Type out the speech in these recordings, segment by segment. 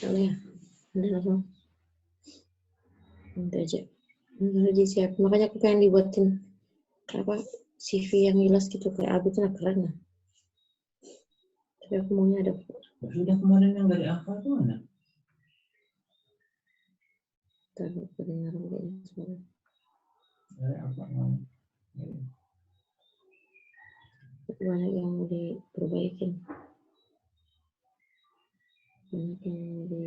Ya, udah langsung. Itu aja. Udah disiap. Makanya aku pengen dibuatin apa CV yang jelas gitu kayak Abi itu keren lah. Tapi aku maunya ada. Sudah kemarin yang dari apa tuh mana? Taruh kedengaran kayaknya suara. Dari apa mana? Banyak yang mau diperbaikin. Banyak yang mau di.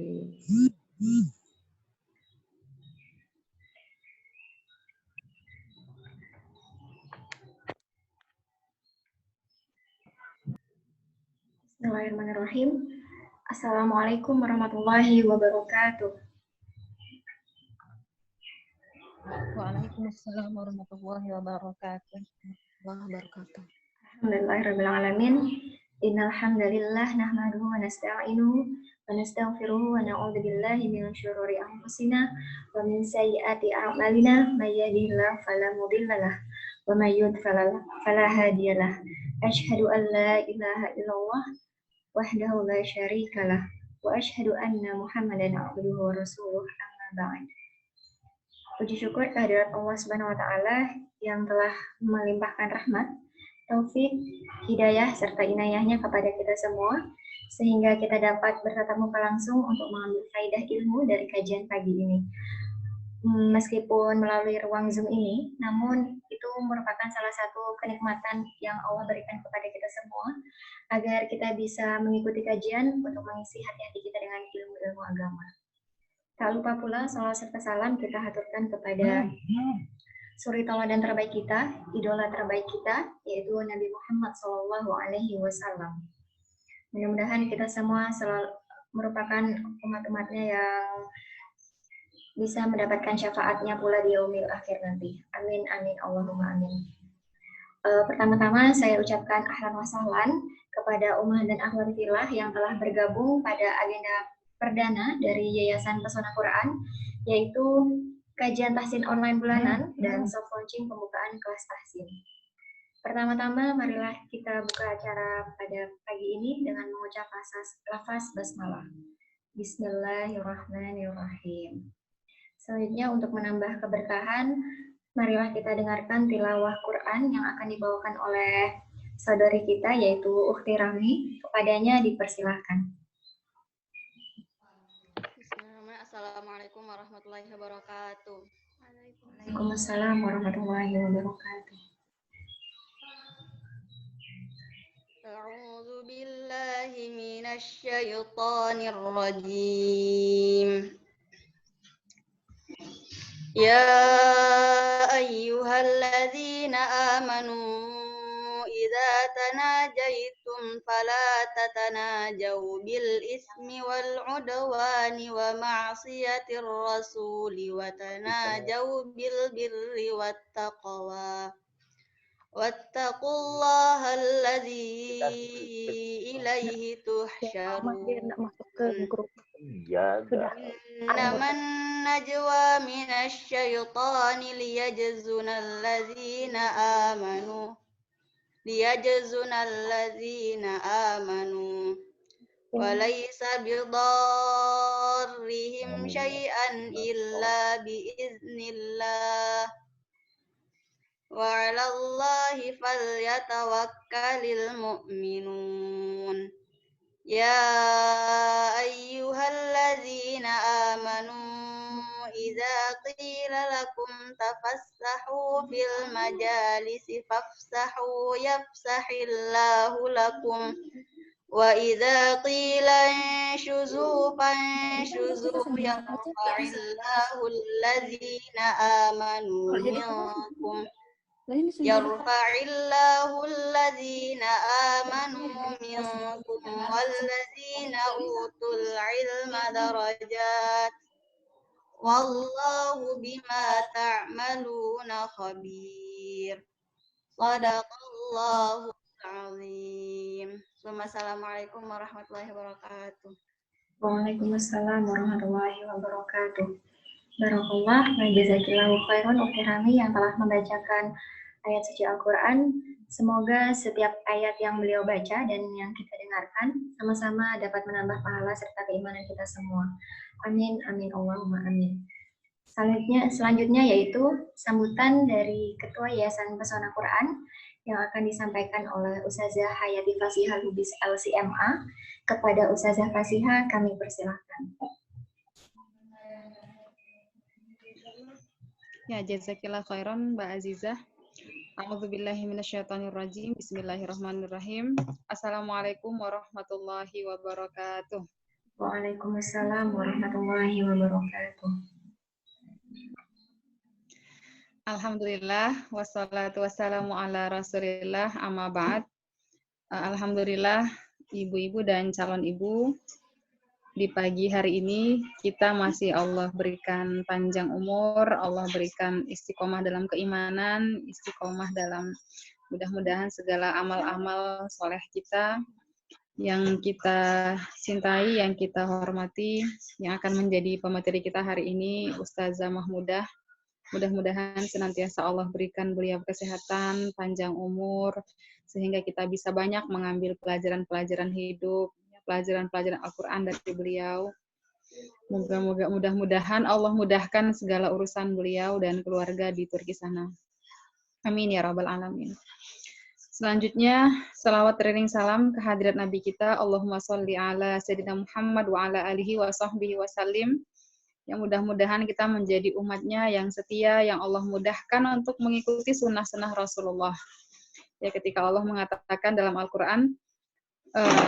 Bismillahirrahmanirrahim. Assalamualaikum warahmatullahi wabarakatuh. Waalaikumsalam warahmatullahi wabarakatuh. Alhamdulillahirrahmanirrahim. Innal hamdalillah nahmaduhu wa nasta'inuhu wa nastaghfiruhu wa na'udzu billahi min syururi anfusina wa min sayyiati a'malina may yahdihillahu fala mudhillalah wa may yudlil fala hadiyalah. Asyhadu an la ilaha illallah wahdahu la syarikalah wa asyhadu anna Muhammadan abduhu wa rasuluh amma ba'd. Puji syukur kehadirat Allah Subhanahu wa taala yang telah melimpahkan rahmat, taufik, hidayah serta inayahnya kepada kita semua sehingga kita dapat bertatap muka langsung untuk mengambil faedah ilmu dari kajian pagi ini. Meskipun melalui ruang Zoom ini, namun itu merupakan salah satu kenikmatan yang Allah berikan kepada kita semua agar kita bisa mengikuti kajian untuk mengisi hati-hati kita dengan ilmu-ilmu agama. Tak lupa pula salawat serta salam kita haturkan kepada suri tauladan terbaik kita, idola terbaik kita, yaitu Nabi Muhammad SAW. Mudah-mudahan kita semua selalu merupakan umat-umatnya yang bisa mendapatkan syafaatnya pula di yaumil akhir nanti. Amin, amin, Allahumma amin. Pertama-tama saya ucapkan ahlan wa sahlan kepada ummah dan akhwat fillah yang telah bergabung pada agenda perdana dari Yayasan Pesona Quran, yaitu kajian tahsin online bulanan dan soft launching pembukaan kelas tahsin. Pertama-tama marilah kita buka acara pada pagi ini dengan mengucap lafaz basmalah. Bismillahirrahmanirrahim. Selanjutnya untuk menambah keberkahan, marilah kita dengarkan tilawah Quran yang akan dibawakan oleh saudari kita yaitu Ukhti Rami. Kepadanya dipersilahkan. Assalamualaikum warahmatullahi wabarakatuh. Waalaikumsalam warahmatullahi wabarakatuh. A'udzu billahi minasy syaithanir rajim. Ya ayyuhalladzina amanu idza tanajaitum fala tatanajaw bil ismi wal udwani wa ma'siyatir rasuli wa tanajaw bil birri wat taqwa wattaqullaha alladzi ilaihi tuhsyarun. Innaman najwa minasy syaitani liyajzunal ladzina amanu walaysa bidarrihim syai'an illa biiznillah wa 'alallahi falyatawakkalul mu'minun. Ya ayyuhalladzina amanu idza qila lakum tafassahu fil majalisi fafsahu yafsahillahu lakum wa idza qila inshuzu fanshuzu yarfa'illahu alladzina amanu minkum walladzina utul ilma darajat wallahu bima ta'maluna khabir. Shadaqallahul azim. Assalamualaikum warahmatullahi wabarakatuh. Waalaikumsalam warahmatullahi wabarakatuh. Barakallah wa jazakillahu khairan Ukhti Rami yang telah membacakan ayat suci Al-Quran Semoga setiap ayat yang beliau baca dan yang kita dengarkan sama-sama dapat menambah pahala serta keimanan kita semua. Amin, amin, Allahumma amin. Selanjutnya yaitu sambutan dari Ketua Yayasan Pesona Quran yang akan disampaikan oleh Ustazah Hayati Fasihah Lubis LCMA. Kepada Ustazah Fasihah kami persilahkan. Ya, jazakillah khairan Mbak Azizah. A'udzubillahi minasyaitonirrajim. Bismillahirrahmanirrahim. Assalamualaikum warahmatullahi wabarakatuh. Waalaikumsalam warahmatullahi wabarakatuh. Alhamdulillah, wassalatu wassalamu ala rasulillah, amma ba'd. Alhamdulillah, ibu-ibu dan calon ibu, di pagi hari ini kita masih Allah berikan panjang umur, Allah berikan istiqomah dalam keimanan, istiqomah dalam mudah-mudahan segala amal-amal soleh kita yang kita cintai, yang kita hormati, yang akan menjadi pemateri kita hari ini, Ustazah Mahmudah. Mudah-mudahan senantiasa Allah berikan beliau kesehatan, panjang umur, sehingga kita bisa banyak mengambil pelajaran-pelajaran hidup, pelajaran-pelajaran Al-Quran dari beliau. Mudah-mudahan Allah mudahkan segala urusan beliau dan keluarga di Turki sana. Amin ya Rabbal Alamin. Selanjutnya, salawat teriring salam kehadirat Nabi kita, Allahumma sholli ala Sayyidina Muhammad wa ala alihi wa sahbihi wa sallim. Yang mudah-mudahan kita menjadi umatnya yang setia, yang Allah mudahkan untuk mengikuti sunnah-sunnah Rasulullah. Ya, ketika Allah mengatakan dalam Al-Quran,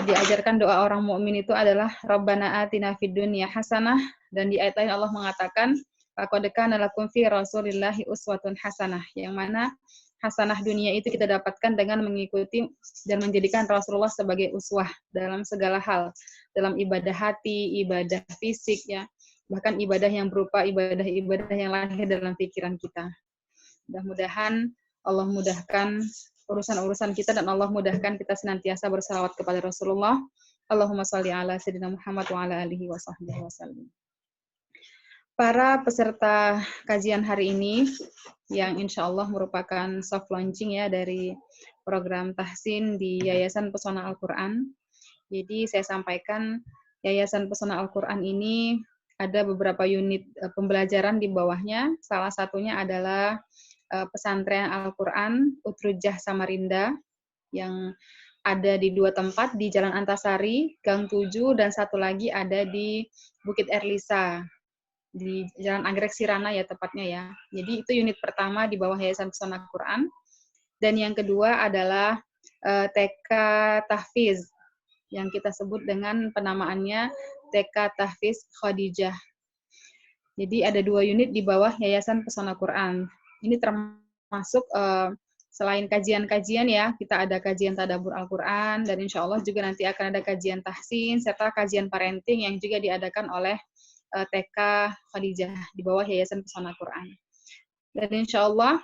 diajarkan doa orang mukmin itu adalah Rabbana atina fid dunya hasanah, dan di ayat lain Allah mengatakan laqad kana lakum fi Rasulillahi uswatun hasanah, yang mana hasanah dunia itu kita dapatkan dengan mengikuti dan menjadikan Rasulullah sebagai uswah dalam segala hal, dalam ibadah hati, ibadah fisik, ya, bahkan ibadah yang berupa ibadah-ibadah yang lahir dalam pikiran kita. Mudah-mudahan Allah mudahkan urusan-urusan kita dan Allah mudahkan kita senantiasa bersalawat kepada Rasulullah. Allahumma sholli ala Sayyidina Muhammad wa ala alihi wa sahbihi wasallam. Para peserta kajian hari ini yang insya Allah merupakan soft launching ya dari program tahsin di Yayasan Pesona Al-Quran. Jadi saya sampaikan Yayasan Pesona Al-Quran ini ada beberapa unit pembelajaran di bawahnya. Salah satunya adalah pesantren Al-Quran Utrujah Samarinda yang ada di 2 tempat, di Jalan Antasari, Gang 7, dan satu lagi ada di Bukit Erlisa, di Jalan Anggrek Sirana ya tepatnya ya. Jadi itu unit pertama di bawah Yayasan Pesona Al-Quran. Dan yang kedua adalah TK Tahfiz, yang kita sebut dengan penamaannya TK Tahfiz Khadijah. Jadi ada 2 unit di bawah Yayasan Pesona Quran. Ini termasuk selain kajian-kajian ya, kita ada kajian tadabbur Al-Quran, dan insya Allah juga nanti akan ada kajian tahsin, serta kajian parenting yang juga diadakan oleh TK Khadijah di bawah Yayasan Pesona Quran. Dan insya Allah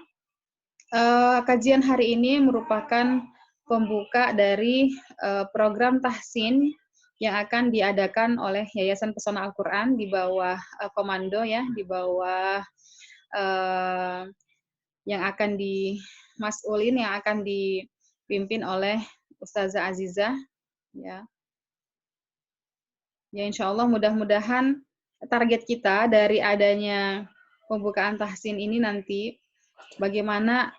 kajian hari ini merupakan pembuka dari program tahsin yang akan diadakan oleh Yayasan Pesona Al-Quran di bawah komando ya, di bawah yang akan dimas'ulin, yang akan dipimpin oleh Ustazah Azizah ya. Ya insya Allah mudah-mudahan target kita dari adanya pembukaan tahsin ini nanti bagaimana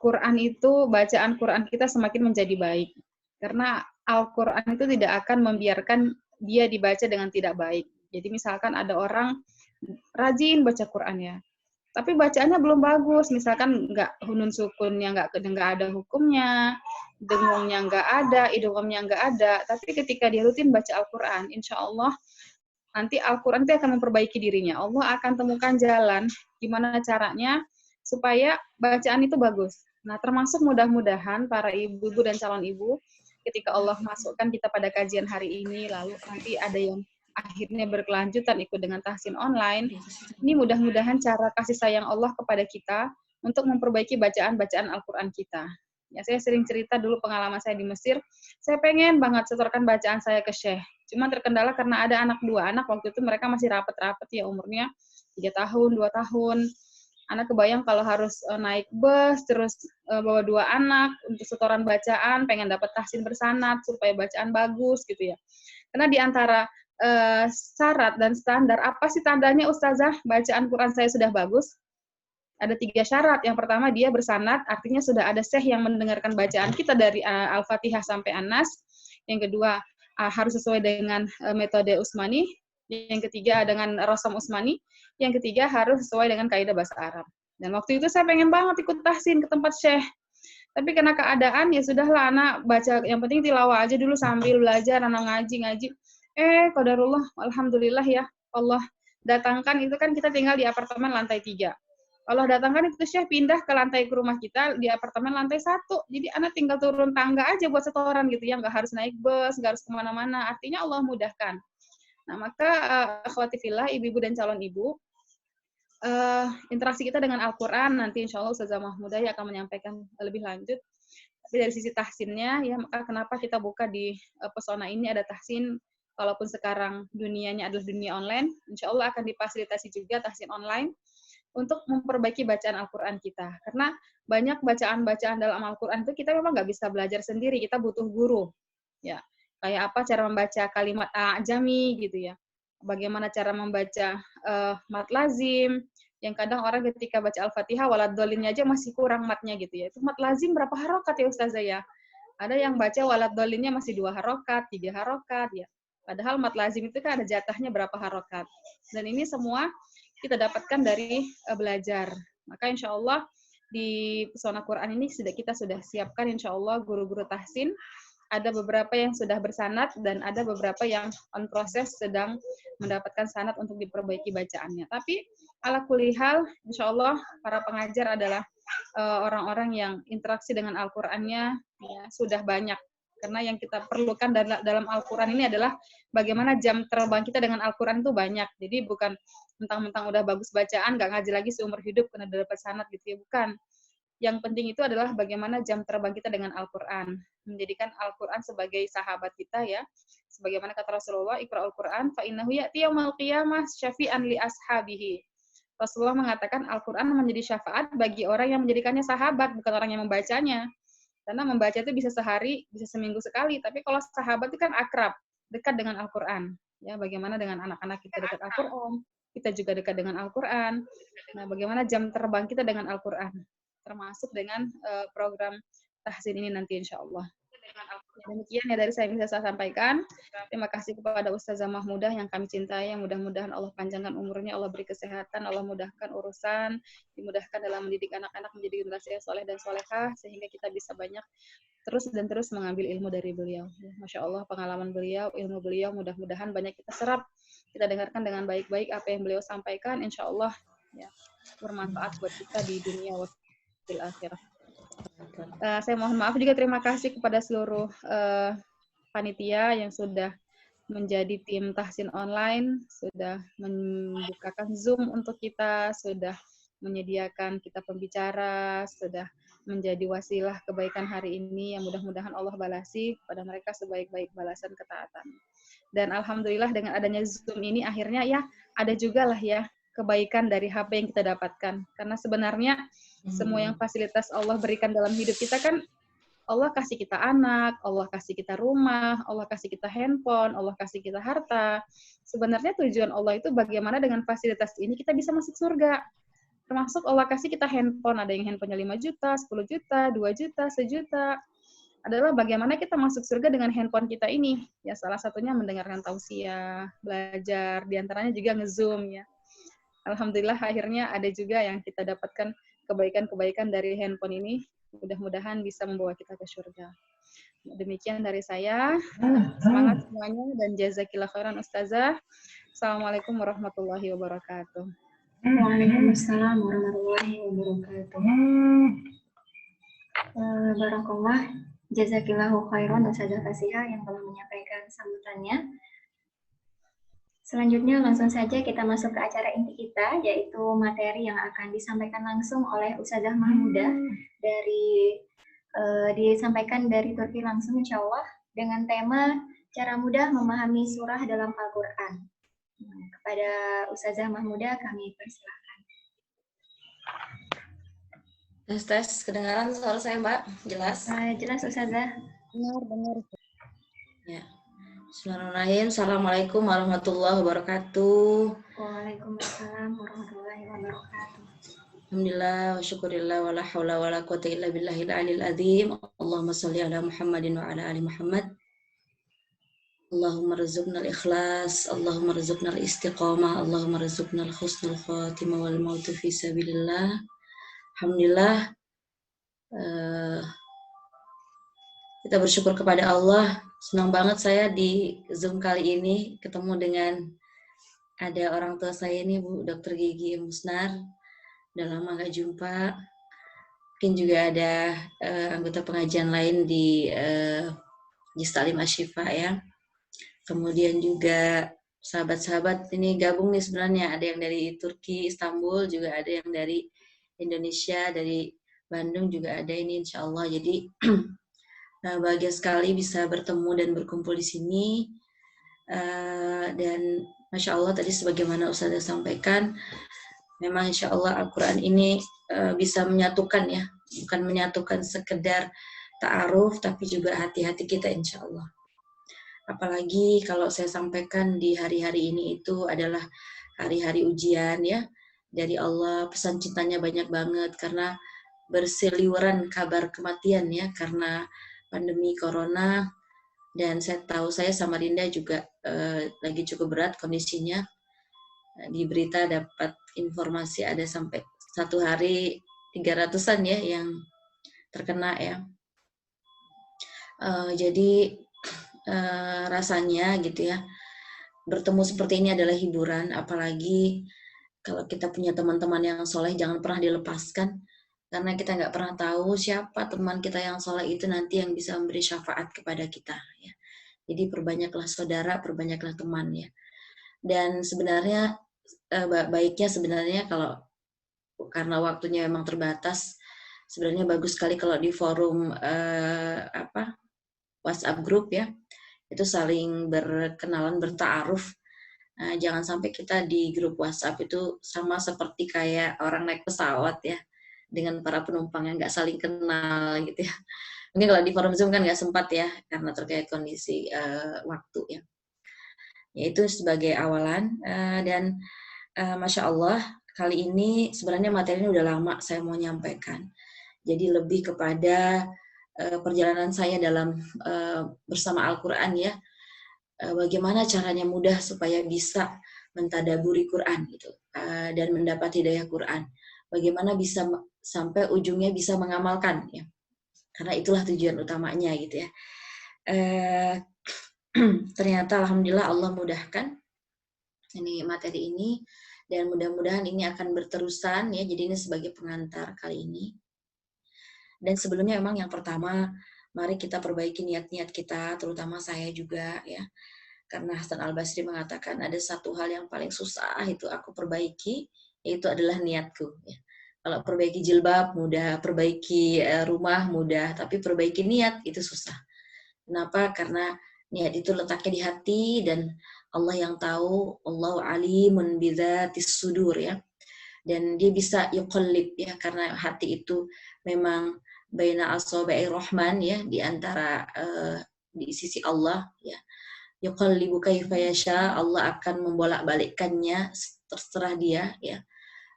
Quran itu, bacaan Quran kita semakin menjadi baik. Karena Al-Quran itu tidak akan membiarkan dia dibaca dengan tidak baik. Jadi misalkan ada orang rajin baca Qurannya, tapi bacaannya belum bagus, misalkan hunun sukunnya nggak ada hukumnya, dengungnya nggak ada, idghamnya nggak ada, tapi ketika dia rutin baca Al-Quran, insya Allah nanti Al-Quran itu akan memperbaiki dirinya. Allah akan temukan jalan gimana caranya supaya bacaan itu bagus. Nah, termasuk mudah-mudahan para ibu-ibu dan calon ibu, ketika Allah masukkan kita pada kajian hari ini, lalu nanti ada yang akhirnya berkelanjutan ikut dengan tahsin online, ini mudah-mudahan cara kasih sayang Allah kepada kita untuk memperbaiki bacaan-bacaan Al-Quran kita. Ya, saya sering cerita dulu pengalaman saya di Mesir, saya pengen banget setorkan bacaan saya ke Syekh. Cuma terkendala karena ada 2 anak waktu itu, mereka masih rapat-rapat ya, umurnya 3 tahun, 2 tahun. Anak kebayang kalau harus naik bus, terus bawa 2 anak untuk setoran bacaan, pengen dapat tahsin bersanad supaya bacaan bagus gitu ya. Karena di antara syarat dan standar, apa sih tandanya Ustazah bacaan Quran saya sudah bagus? Ada 3 syarat. Yang pertama dia bersanad, artinya sudah ada syekh yang mendengarkan bacaan kita dari Al-Fatihah sampai An-Nas. Yang kedua harus sesuai dengan metode Utsmani. Yang ketiga dengan Rasam Utsmani. Yang ketiga harus sesuai dengan kaidah bahasa Arab. Dan waktu itu saya pengen banget ikut tahsin ke tempat syekh. Tapi karena keadaan ya sudahlah anak baca, yang penting tilawah aja dulu sambil belajar, anak ngaji. Qadarullah, alhamdulillah ya Allah datangkan, itu kan kita tinggal di apartemen lantai 3. Allah datangkan itu syekh pindah ke rumah kita di apartemen lantai 1. Jadi anak tinggal turun tangga aja buat setoran gitu ya, nggak harus naik bus, nggak harus kemana-mana. Artinya Allah mudahkan. Nah maka akhwati fillah, ibu-ibu dan calon ibu, interaksi kita dengan Al-Quran nanti insya Allah Ustazah Mahmudah ya akan menyampaikan lebih lanjut. Tapi dari sisi tahsinnya ya, maka kenapa kita buka di pesona ini ada tahsin, walaupun sekarang dunianya adalah dunia online, insya Allah akan difasilitasi juga tahsin online untuk memperbaiki bacaan Al-Quran kita. Karena banyak bacaan-bacaan dalam Al-Quran itu kita memang nggak bisa belajar sendiri, kita butuh guru. Ya, kayak apa cara membaca kalimat a'jami gitu ya. Bagaimana cara membaca mat lazim, yang kadang orang ketika baca Al-Fatihah waladdolinnya aja masih kurang matnya gitu ya. Itu mat lazim berapa harokat ya Ustazah ya? Ada yang baca waladdolinnya masih 2 harokat, 3 harokat ya. Padahal mat lazim itu kan ada jatahnya berapa harokat. Dan ini semua kita dapatkan dari belajar. Maka insya Allah di pesona Quran ini kita sudah siapkan insya Allah guru-guru tahsin. Ada beberapa yang sudah bersanad dan ada beberapa yang on proses sedang mendapatkan sanad untuk diperbaiki bacaannya. Tapi ala kulihal insya Allah para pengajar adalah orang-orang yang interaksi dengan Al-Qurannya ya, sudah banyak. Karena yang kita perlukan dalam Al-Quran ini adalah bagaimana jam terbang kita dengan Al-Quran itu banyak. Jadi bukan mentang-mentang udah bagus bacaan, nggak ngaji lagi seumur hidup karena udah dapat sanad gitu ya. Bukan. Yang penting itu adalah bagaimana jam terbang kita dengan Al-Quran. Menjadikan Al-Quran sebagai sahabat kita ya. Sebagaimana kata Rasulullah, Iqra'ul Quran, fa'innahu ya'ti yawmal qiyamah syafi'an li ashabihi. Rasulullah mengatakan Al-Quran menjadi syafaat bagi orang yang menjadikannya sahabat, bukan orang yang membacanya. Karena membaca itu bisa sehari, bisa seminggu sekali. Tapi kalau sahabat itu kan akrab, dekat dengan Al-Quran. Ya, bagaimana dengan anak-anak kita dekat Al-Quran, kita juga dekat dengan Al-Quran. Nah, bagaimana jam terbang kita dengan Al-Quran, termasuk dengan program tahsin ini nanti insya Allah. Demikian ya dari saya yang bisa saya sampaikan. Terima kasih kepada Ustazah Mahmudah yang kami cintai, yang mudah-mudahan Allah panjangkan umurnya, Allah beri kesehatan, Allah mudahkan urusan, dimudahkan dalam mendidik anak-anak menjadi generasi yang soleh dan solehah, sehingga kita bisa banyak terus mengambil ilmu dari beliau. Masya Allah pengalaman beliau, ilmu beliau, mudah-mudahan banyak kita serap, kita dengarkan dengan baik-baik apa yang beliau sampaikan, insya Allah ya, bermanfaat buat kita di dunia wa fil akhirah. Saya mohon maaf juga, terima kasih kepada seluruh panitia yang sudah menjadi tim tahsin online, sudah membukakan Zoom untuk kita, sudah menyediakan kita pembicara, sudah menjadi wasilah kebaikan hari ini, yang mudah-mudahan Allah balasi kepada mereka sebaik-baik balasan ketaatan. Dan alhamdulillah dengan adanya Zoom ini akhirnya ya ada juga lah ya kebaikan dari HP yang kita dapatkan. Karena sebenarnya semua yang fasilitas Allah berikan dalam hidup kita kan, Allah kasih kita anak, Allah kasih kita rumah, Allah kasih kita handphone, Allah kasih kita harta. Sebenarnya tujuan Allah itu bagaimana dengan fasilitas ini kita bisa masuk surga. Termasuk Allah kasih kita handphone, ada yang handphonenya 5 juta, 10 juta, 2 juta, 1 juta. Adalah bagaimana kita masuk surga dengan handphone kita ini. Ya salah satunya mendengarkan tausiah, belajar, diantaranya juga nge-Zoom ya. Alhamdulillah akhirnya ada juga yang kita dapatkan kebaikan-kebaikan dari handphone ini. Mudah-mudahan bisa membawa kita ke surga. Demikian dari saya. Semangat semuanya dan jazakillah khairan Ustazah. Assalamualaikum warahmatullahi wabarakatuh. Waalaikumsalam warahmatullahi wabarakatuh. Barakallah, jazakillahu khairan Ustazah Fasihah yang telah menyampaikan sambutannya. Selanjutnya langsung saja kita masuk ke acara inti kita, yaitu materi yang akan disampaikan langsung oleh Ustazah Mahmudah disampaikan dari Turki langsung insya Allah dengan tema cara mudah memahami surah dalam Al-Quran. Kepada Ustazah Mahmudah kami persilahkan. Tes, kedengaran suara saya Mbak? Jelas? Jelas Ustazah. Benar. Ya. Bismillahirrahmanirrahim. Assalamualaikum warahmatullahi wabarakatuh. Waalaikumsalam warahmatullahi wabarakatuh. Alhamdulillah wa syukurillah wa la hawla wa la quwwata illa billahil aliyil azim. Allahumma shalli ala Muhammadin wa ala ali Muhammad. Allahumma rizqna al-ikhlas, Allahumma rizqna al-istiqamah, Allahumma rizqna al-husnul khatimah wal mautu fi sabilillah. Alhamdulillah, kita bersyukur kepada Allah. Senang banget saya di Zoom kali ini ketemu dengan ada orang tua saya ini, Bu Dr. Gigi Musnar. Udah lama gak jumpa. Mungkin juga ada anggota pengajian lain di Jistalim Ashifa ya. Kemudian juga sahabat-sahabat ini gabung nih sebenarnya. Ada yang dari Turki, Istanbul, juga ada yang dari Indonesia, dari Bandung juga ada ini insya Allah. Jadi bahagia sekali bisa bertemu dan berkumpul di sini. Dan Masya Allah tadi sebagaimana Ustazah sampaikan, memang insya Allah Al-Quran ini bisa menyatukan ya. Bukan menyatukan sekedar ta'aruf, tapi juga hati-hati kita insya Allah. Apalagi kalau saya sampaikan di hari-hari ini itu adalah hari-hari ujian ya. Dari Allah, pesan cintanya banyak banget karena berseliweran kabar kematian ya karena pandemi corona. Dan saya tahu saya Samarinda juga lagi cukup berat kondisinya. Di berita dapat informasi ada sampai 1 hari 300-an ya yang terkena ya. Jadi rasanya gitu ya, bertemu seperti ini adalah hiburan, apalagi kalau kita punya teman-teman yang soleh jangan pernah dilepaskan, karena kita nggak pernah tahu siapa teman kita yang soleh itu nanti yang bisa memberi syafaat kepada kita. Ya. Jadi perbanyaklah saudara, perbanyaklah teman ya. Dan sebenarnya baiknya sebenarnya kalau karena waktunya memang terbatas, sebenarnya bagus sekali kalau di forum WhatsApp group ya, itu saling berkenalan, bertaaruf. Nah, jangan sampai kita di grup WhatsApp itu sama seperti kayak orang naik pesawat ya, dengan para penumpang yang nggak saling kenal gitu ya. Mungkin kalau di forum Zoom kan nggak sempat ya, karena terkait kondisi waktu ya. Yaitu sebagai awalan, dan Masya Allah, kali ini sebenarnya materi ini udah lama saya mau nyampaikan. Jadi lebih kepada perjalanan saya dalam bersama Al-Quran ya, bagaimana caranya mudah supaya bisa mentadaburi Quran gitu, dan mendapat hidayah Quran. Bagaimana bisa sampai ujungnya bisa mengamalkan ya, karena itulah tujuan utamanya gitu ya. Ternyata alhamdulillah Allah mudahkan ini materi ini, dan mudah-mudahan ini akan berterusan ya. Jadi ini sebagai pengantar kali ini. Dan sebelumnya memang yang pertama, mari kita perbaiki niat-niat kita, terutama saya juga ya. Karena Hasan Al-Basri mengatakan ada satu hal yang paling susah itu aku perbaiki, yaitu adalah niatku. Ya. Kalau perbaiki jilbab mudah, perbaiki rumah mudah, tapi perbaiki niat itu susah. Kenapa? Karena niat itu letaknya di hati, dan Allah yang tahu, Allahu alimun bidzatis sudur ya. Dan dia bisa yuqallib ya, karena hati itu memang baina asabi'ir rahman ya, di antara di sisi Allah ya. Yuqallibu kaifa yasha, Allah akan membolak-balikkannya terserah dia ya.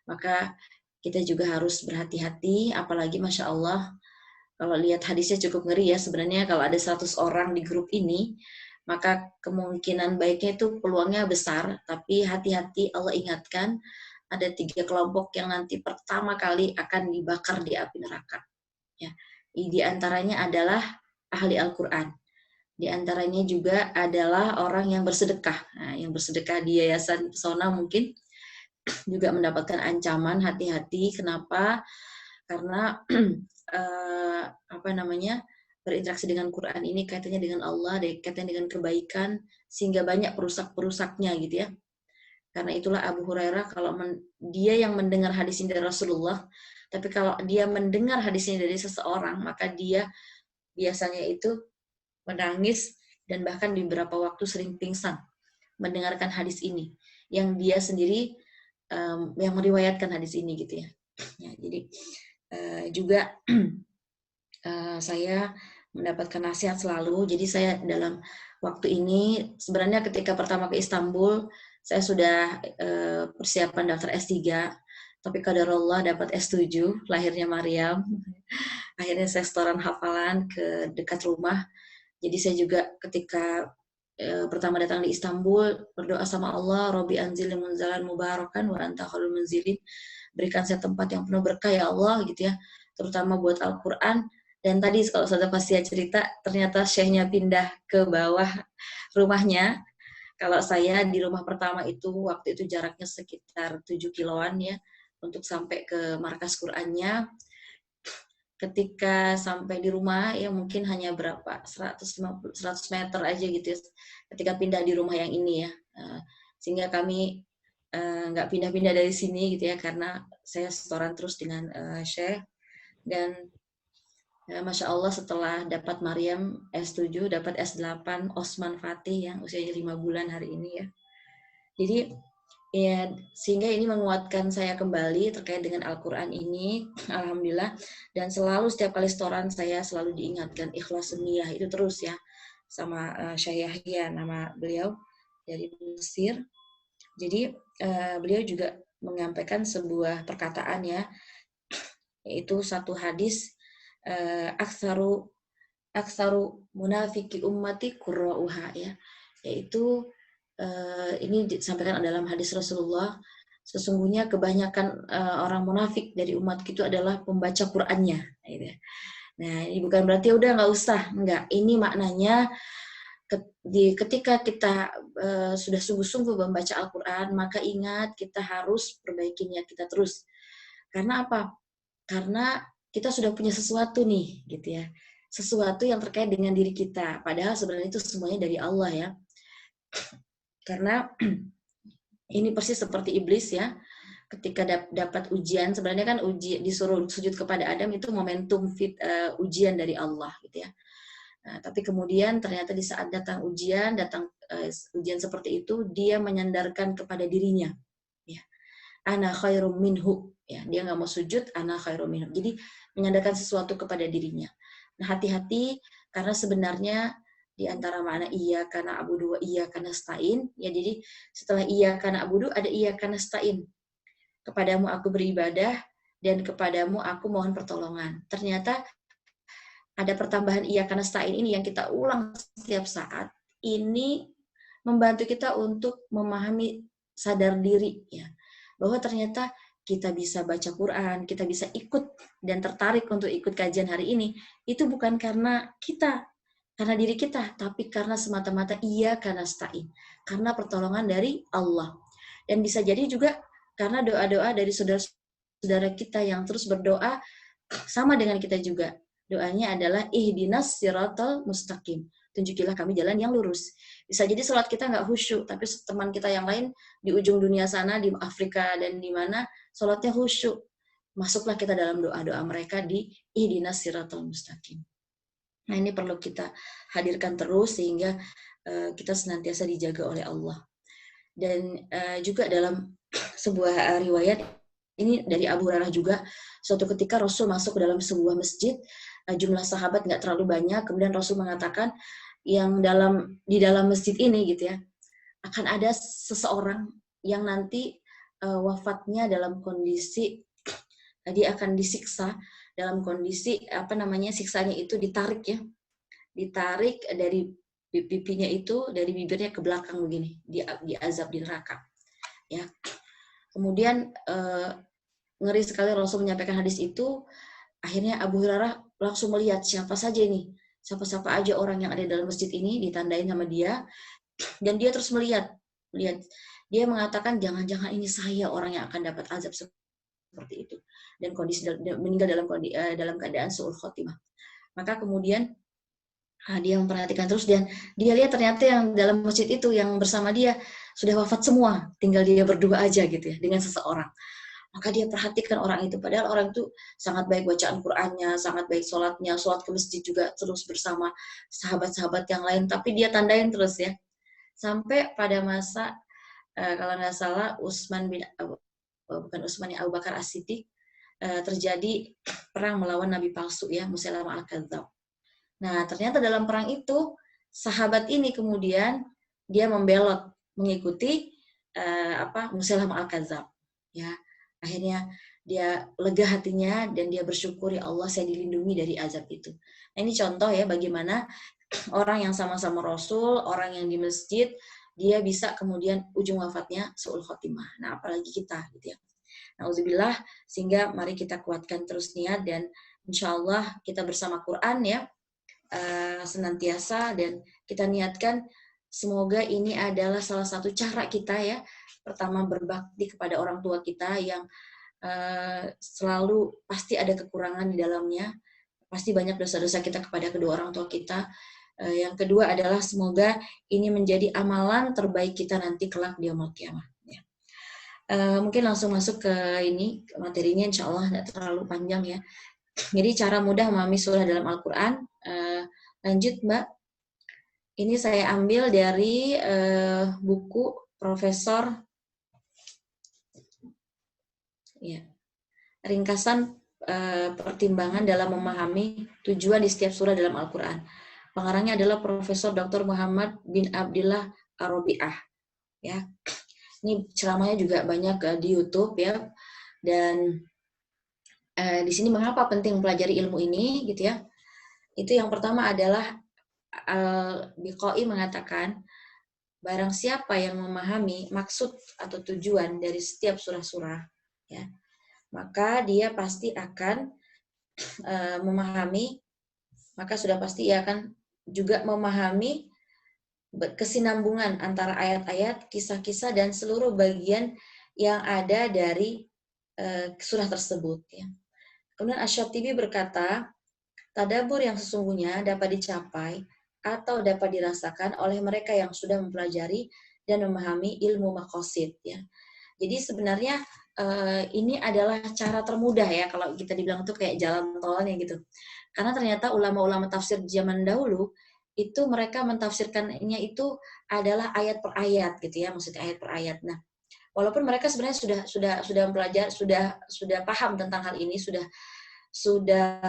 Maka kita juga harus berhati-hati, apalagi Masya Allah kalau lihat hadisnya cukup ngeri ya. Sebenarnya kalau ada 100 orang di grup ini, maka kemungkinan baiknya itu peluangnya besar, tapi hati-hati, Allah ingatkan ada 3 kelompok yang nanti pertama kali akan dibakar di api neraka ya. Di antaranya adalah ahli Al-Quran. Di antaranya juga adalah orang yang bersedekah. Nah, yang bersedekah di yayasan pesona mungkin juga mendapatkan ancaman, hati-hati. Kenapa? Karena berinteraksi dengan Quran ini kaitannya dengan Allah, kaitannya dengan kebaikan, sehingga banyak perusak-perusaknya gitu ya. Karena itulah Abu Hurairah, kalau dia yang mendengar hadis ini dari Rasulullah, tapi kalau dia mendengar hadis ini dari seseorang, maka dia biasanya itu menangis, dan bahkan di beberapa waktu sering pingsan mendengarkan hadis ini, yang dia sendiri yang meriwayatkan hadis ini gitu ya. Ya, jadi juga saya mendapatkan nasihat selalu. Jadi saya dalam waktu ini sebenarnya ketika pertama ke Istanbul saya sudah persiapan daftar S3, tapi qadarullah dapat S7, lahirnya Maryam. Akhirnya saya setoran hafalan ke dekat rumah. Jadi saya juga ketika pertama datang di Istanbul berdoa sama Allah, Robbi anzil munzalan mubarakan wa anta khairul munzilin. Berikan saya tempat yang penuh berkah ya Allah gitu ya, terutama buat Al-Qur'an. Dan tadi kalau Ustazah Fasya cerita ternyata syekhnya pindah ke bawah rumahnya. Kalau saya di rumah pertama itu waktu itu jaraknya sekitar 7 kiloan ya untuk sampai ke markas Qur'annya. Ketika sampai di rumah ya mungkin hanya berapa 150 100 meter aja gitu ya, ketika pindah di rumah yang ini ya, sehingga kami nggak pindah-pindah dari sini gitu ya karena saya setoran terus dengan Syekh. Dan Masya Allah setelah dapat Maryam S7 dapat S8 Osman Fatih yang usianya 5 bulan hari ini ya. Jadi ya, sehingga ini menguatkan saya kembali terkait dengan Al-Quran ini, alhamdulillah. Dan selalu setiap kali setoran saya selalu diingatkan ikhlas niyah itu terus ya, sama Syekh Yahya nama beliau dari Mesir. Jadi beliau juga menyampaikan sebuah perkataan ya, yaitu satu hadis, aksaru munafiki ummati qurra'uha ya, yaitu ini disampaikan dalam hadis Rasulullah, sesungguhnya kebanyakan orang munafik dari umat itu adalah pembaca Qur'annya. Nah, ini bukan berarti udah nggak usah, enggak. Ini maknanya ketika kita sudah sungguh-sungguh membaca Al-Quran, maka ingat kita harus perbaiki niat kita terus. Karena apa? Karena kita sudah punya sesuatu nih, gitu ya. Sesuatu yang terkait dengan diri kita. Padahal sebenarnya itu semuanya dari Allah ya. Karena ini persis seperti iblis ya, ketika dapat ujian, sebenarnya kan disuruh sujud kepada Adam itu momentum ujian dari Allah gitu ya. Nah, tapi kemudian ternyata di saat datang ujian seperti itu, dia menyandarkan kepada dirinya. Ya. Ana khairum minhu. Ya, dia nggak mau sujud, ana khairum minhu. Jadi menyandarkan sesuatu kepada dirinya. Nah, hati-hati karena sebenarnya di antara makna iya karena abudu wa iya karena stain ya, jadi setelah iya karena abudu ada iya karena stain, kepadamu aku beribadah dan kepadamu aku mohon pertolongan. Ternyata ada pertambahan iya karena stain ini yang kita ulang setiap saat, ini membantu kita untuk memahami sadar diri ya, bahwa ternyata kita bisa baca Quran, kita bisa ikut dan tertarik untuk ikut kajian hari ini, itu bukan karena diri kita, tapi karena semata-mata iya karena stain, karena pertolongan dari Allah. Dan bisa jadi juga karena doa-doa dari saudara-saudara kita yang terus berdoa sama dengan kita juga. Doanya adalah ihdinas siratal mustaqim. Tunjukilah kami jalan yang lurus. Bisa jadi sholat kita nggak khusyuk, tapi teman kita yang lain di ujung dunia sana, di Afrika dan di mana, sholatnya khusyuk. Masuklah kita dalam doa-doa mereka di ihdinas siratal mustaqim. Nah, ini perlu kita hadirkan terus sehingga kita senantiasa dijaga oleh Allah. Dan juga dalam sebuah riwayat, ini dari Abu Hurairah juga, suatu ketika Rasul masuk ke dalam sebuah masjid, jumlah sahabat nggak terlalu banyak, kemudian Rasul mengatakan, yang di dalam masjid ini gitu ya, akan ada seseorang yang nanti wafatnya dalam kondisi dia akan disiksa dalam kondisi siksanya itu ditarik dari pipinya itu, dari bibirnya ke belakang begini, diazab di neraka ya. Kemudian ngeri sekali Rasul menyampaikan hadis itu. Akhirnya Abu Hurairah langsung melihat siapa aja orang yang ada di dalam masjid ini, ditandain sama dia, dan dia terus melihat. Dia mengatakan jangan-jangan ini saya orang yang akan dapat azab seperti itu, dan kondisi meninggal dalam keadaan su'ul khotimah. Maka kemudian dia memperhatikan terus, dan dia lihat ternyata yang dalam masjid itu yang bersama dia sudah wafat semua, tinggal dia berdua aja gitu ya dengan seseorang. Maka dia perhatikan orang itu, padahal orang itu sangat baik bacaan Qur'annya, sangat baik sholatnya, sholat ke masjid juga terus bersama sahabat-sahabat yang lain, tapi dia tandain terus ya. Sampai pada masa kalau nggak salah Abu Bakar As-Siddiq terjadi perang melawan nabi palsu ya, Musailamah al-Kadzdzab. Nah, ternyata dalam perang itu sahabat ini kemudian dia membelot mengikuti Musailamah al-Kadzdzab. Ya, akhirnya dia lega hatinya dan dia bersyukur, ya Allah saya dilindungi dari azab itu. Nah, ini contoh ya bagaimana orang yang sama-sama Rasul, orang yang di masjid, dia bisa kemudian ujung wafatnya su'ul khotimah. Nah, apalagi kita gitu ya. Nauzubillah, sehingga mari kita kuatkan terus niat dan insya Allah kita bersama Quran ya, senantiasa, dan kita niatkan semoga ini adalah salah satu cara kita ya, pertama berbakti kepada orang tua kita yang selalu pasti ada kekurangan di dalamnya, pasti banyak dosa-dosa kita kepada kedua orang tua kita. Yang kedua adalah semoga ini menjadi amalan terbaik kita nanti kelak di yaumul qiyamah. Ya. Mungkin langsung masuk ke ini materinya, insya Allah tidak terlalu panjang ya. Jadi cara mudah memahami surah dalam Al-Quran. Lanjut Mbak. Ini saya ambil dari buku Profesor ya, ringkasan pertimbangan dalam memahami tujuan di setiap surah dalam Al-Quran. Pengarangnya adalah Profesor Dr. Muhammad bin Abdillah Ar-Rabi'ah. Ya. Ini ceramahnya juga banyak di YouTube ya. Dan di sini mengapa penting mempelajari ilmu ini gitu ya. Itu yang pertama adalah Al-Biqai mengatakan barang siapa yang memahami maksud atau tujuan dari setiap surah-surah ya, maka dia pasti akan memahami, maka sudah pasti ia akan juga memahami kesinambungan antara ayat-ayat, kisah-kisah dan seluruh bagian yang ada dari surah tersebut ya. Kemudian Asy-Syatibi berkata, tadabbur yang sesungguhnya dapat dicapai atau dapat dirasakan oleh mereka yang sudah mempelajari dan memahami ilmu maqasid ya. Jadi sebenarnya ini adalah cara termudah ya, kalau kita dibilang itu kayak jalan tolnya gitu. Karena ternyata ulama-ulama tafsir zaman dahulu itu mereka mentafsirkannya itu adalah ayat per ayat gitu ya, maksudnya ayat per ayat. Nah, walaupun mereka sebenarnya sudah belajar, sudah paham tentang hal ini, sudah sudah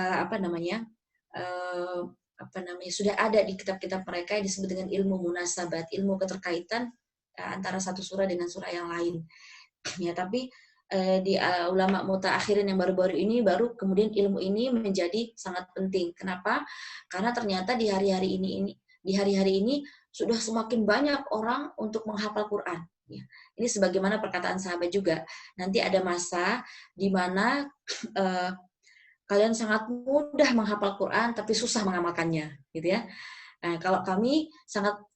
ada di kitab-kitab mereka yang disebut dengan ilmu munasabat, ilmu keterkaitan antara satu surah dengan surah yang lain. Ya, tapi di ulama mutaakhirin yang baru-baru ini baru kemudian ilmu ini menjadi sangat penting. Kenapa? Karena ternyata di hari-hari ini sudah semakin banyak orang untuk menghafal Quran. Ya. Ini sebagaimana perkataan sahabat juga. Nanti ada masa di mana kalian sangat mudah menghafal Quran tapi susah mengamalkannya, gitu ya. Nah, kalau kami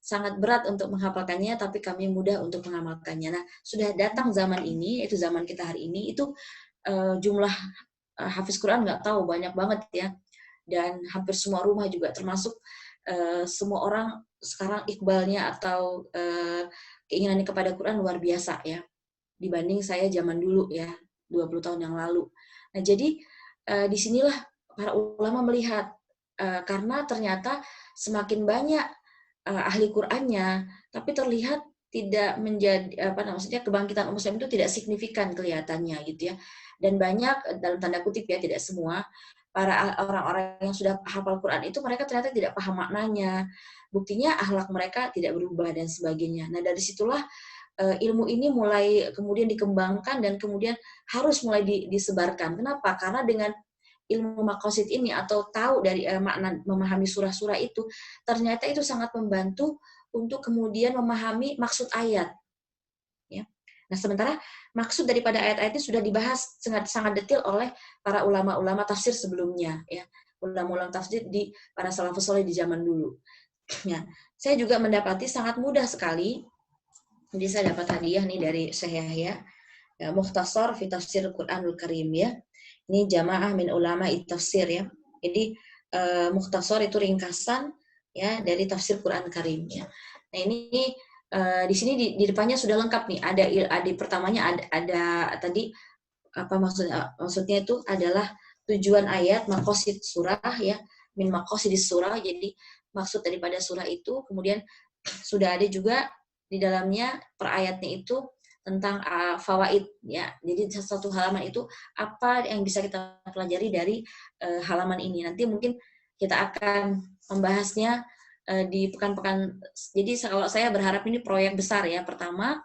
sangat berat untuk menghafalkannya, tapi kami mudah untuk mengamalkannya. Nah, sudah datang zaman ini, yaitu zaman kita hari ini, itu jumlah hafiz Quran nggak tahu banyak banget ya, dan hampir semua rumah juga, termasuk semua orang sekarang ikbalnya atau keinginannya kepada Quran luar biasa ya, dibanding saya zaman dulu ya, 20 tahun yang lalu. Nah, jadi disinilah para ulama melihat, karena ternyata semakin banyak ahli Qur'annya, tapi terlihat tidak menjadi maksudnya kebangkitan umat Islam itu tidak signifikan kelihatannya gitu ya. Dan banyak dalam tanda kutip ya, tidak semua para orang-orang yang sudah hafal Quran itu mereka ternyata tidak paham maknanya. Buktinya akhlak mereka tidak berubah dan sebagainya. Nah, dari situlah ilmu ini mulai kemudian dikembangkan dan kemudian harus mulai disebarkan. Kenapa? Karena dengan ilmu maqasid ini atau tahu dari makna memahami surah-surah itu, ternyata itu sangat membantu untuk kemudian memahami maksud ayat. Ya. Nah, sementara maksud daripada ayat-ayat ini sudah dibahas sangat detail oleh para ulama-ulama tafsir sebelumnya, ya, ulama-ulama tafsir di para salafus saleh di zaman dulu. Ya, saya juga mendapati sangat mudah sekali. Jadi saya dapat hadiah nih dari Syekh Yahya, ya, Mukhtasar fi Tafsir Quranul Karim ya. Ini jamaah min ulama tafsir ya. Jadi Mukhtasar itu ringkasan ya dari tafsir Quran Karim ya. Nah, ini di sini di depannya sudah lengkap nih. Ada pertamanya ada tadi apa maksudnya itu adalah tujuan ayat, maqasid surah ya, min maqasidis surah. Jadi maksud daripada surah itu, kemudian sudah ada juga di dalamnya per ayatnya itu tentang fawaid ya. Jadi satu halaman itu apa yang bisa kita pelajari dari halaman ini. Nanti mungkin kita akan membahasnya di pekan-pekan. Jadi kalau saya berharap ini proyek besar ya. Pertama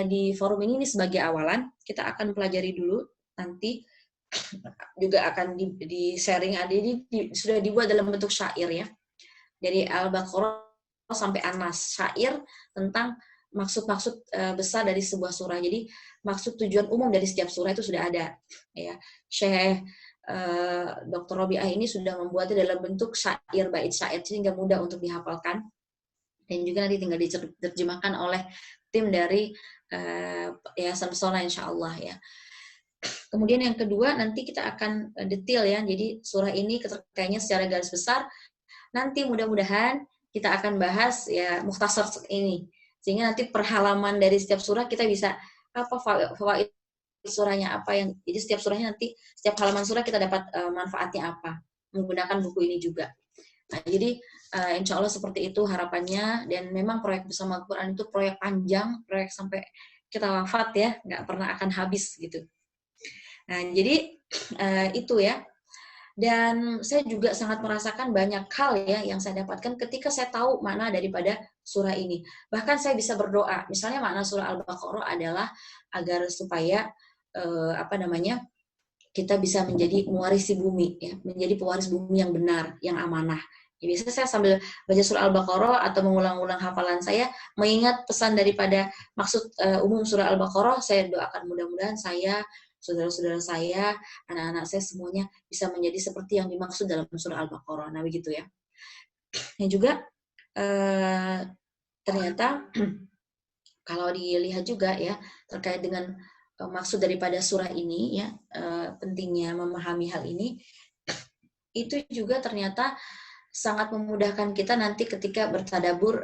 di forum ini sebagai awalan kita akan pelajari dulu, nanti juga akan di sharing. Ini sudah dibuat dalam bentuk syair ya, dari Al-Baqarah sampai An-Nas, syair tentang maksud-maksud besar dari sebuah surah. Jadi maksud tujuan umum dari setiap surah itu sudah ada ya. Syekh Dr. Robiah ini sudah membuatnya dalam bentuk syair, bait syair, sehingga mudah untuk dihafalkan, dan juga nanti tinggal diterjemahkan oleh tim dari Yayasan Pesona insyaallah ya. Kemudian yang kedua, nanti kita akan detail ya. Jadi surah ini keterkaitannya secara garis besar. Nanti mudah-mudahan kita akan bahas ya mukhtasar ini. Sehingga nanti per halaman dari setiap surah kita bisa apa fawaid surahnya apa yang. Jadi setiap surahnya nanti setiap halaman surah kita dapat manfaatnya apa menggunakan buku ini juga. Nah, jadi insya Allah seperti itu harapannya. Dan memang proyek bersama Al-Quran itu proyek panjang, proyek sampai kita wafat ya, nggak pernah akan habis gitu. Nah, jadi itu ya. Dan saya juga sangat merasakan banyak hal ya yang saya dapatkan ketika saya tahu makna daripada surah ini. Bahkan saya bisa berdoa. Misalnya makna surah Al-Baqarah adalah agar supaya kita bisa menjadi mewarisi bumi ya, menjadi pewaris bumi yang benar, yang amanah. Ya, biasanya saya sambil baca surah Al-Baqarah atau mengulang-ulang hafalan saya, mengingat pesan daripada maksud umum surah Al-Baqarah, saya doakan mudah-mudahan saya, saudara-saudara saya, anak-anak saya semuanya bisa menjadi seperti yang dimaksud dalam surah Al-Baqarah. Nah, begitu ya. Yang juga ternyata kalau dilihat juga ya terkait dengan maksud daripada surah ini ya, pentingnya memahami hal ini, itu juga ternyata sangat memudahkan kita nanti ketika bertadabur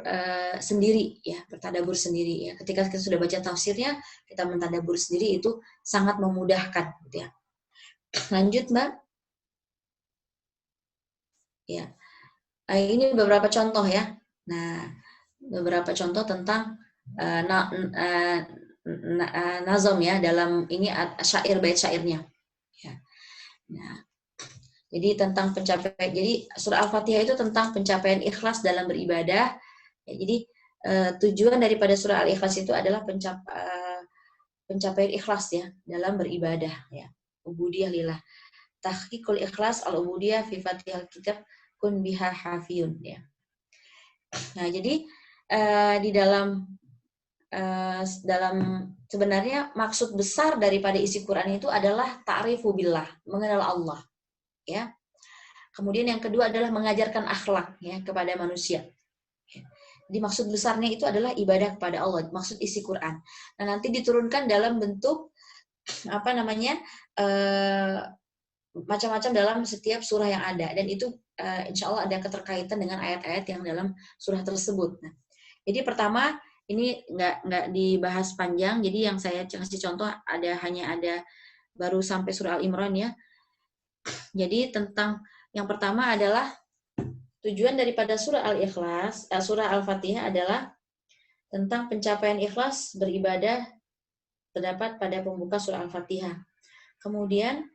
sendiri ya, bertadabur sendiri ya. Ketika kita sudah baca tafsirnya, kita mentadabur sendiri, itu sangat memudahkan gitu ya. Lanjut, Mbak. Ya. Ini beberapa contoh ya. Nah, beberapa contoh tentang nazam ya, dalam ini syair, bait syairnya. Ya. Nah, jadi tentang pencapaian. Jadi surah Al-Fatihah itu tentang pencapaian ikhlas dalam beribadah. Ya, jadi tujuan daripada surah Al-Ikhlas itu adalah pencapaian ikhlas ya dalam beribadah ya. Ubudiyah lillah. Tahqiqul ikhlas al-ubudiyah fi Fatihal kitab kun biha hafiyun ya. Nah, jadi di dalam sebenarnya maksud besar daripada isi Quran itu adalah ta'rifu billah, mengenal Allah. Ya. Kemudian yang kedua adalah mengajarkan akhlak ya kepada manusia. Jadi maksud besarnya itu adalah ibadah kepada Allah, maksud isi Quran. Nah, nanti diturunkan dalam bentuk macam-macam dalam setiap surah yang ada, dan itu insya Allah ada keterkaitan dengan ayat-ayat yang dalam surah tersebut. Nah, jadi pertama ini nggak dibahas panjang, jadi yang saya kasih contoh hanya ada baru sampai surah Al-Imran ya. Jadi tentang yang pertama adalah tujuan daripada surah Al-Ikhlas, surah Al-Fatihah adalah tentang pencapaian ikhlas beribadah terdapat pada pembuka surah Al-Fatihah. Kemudian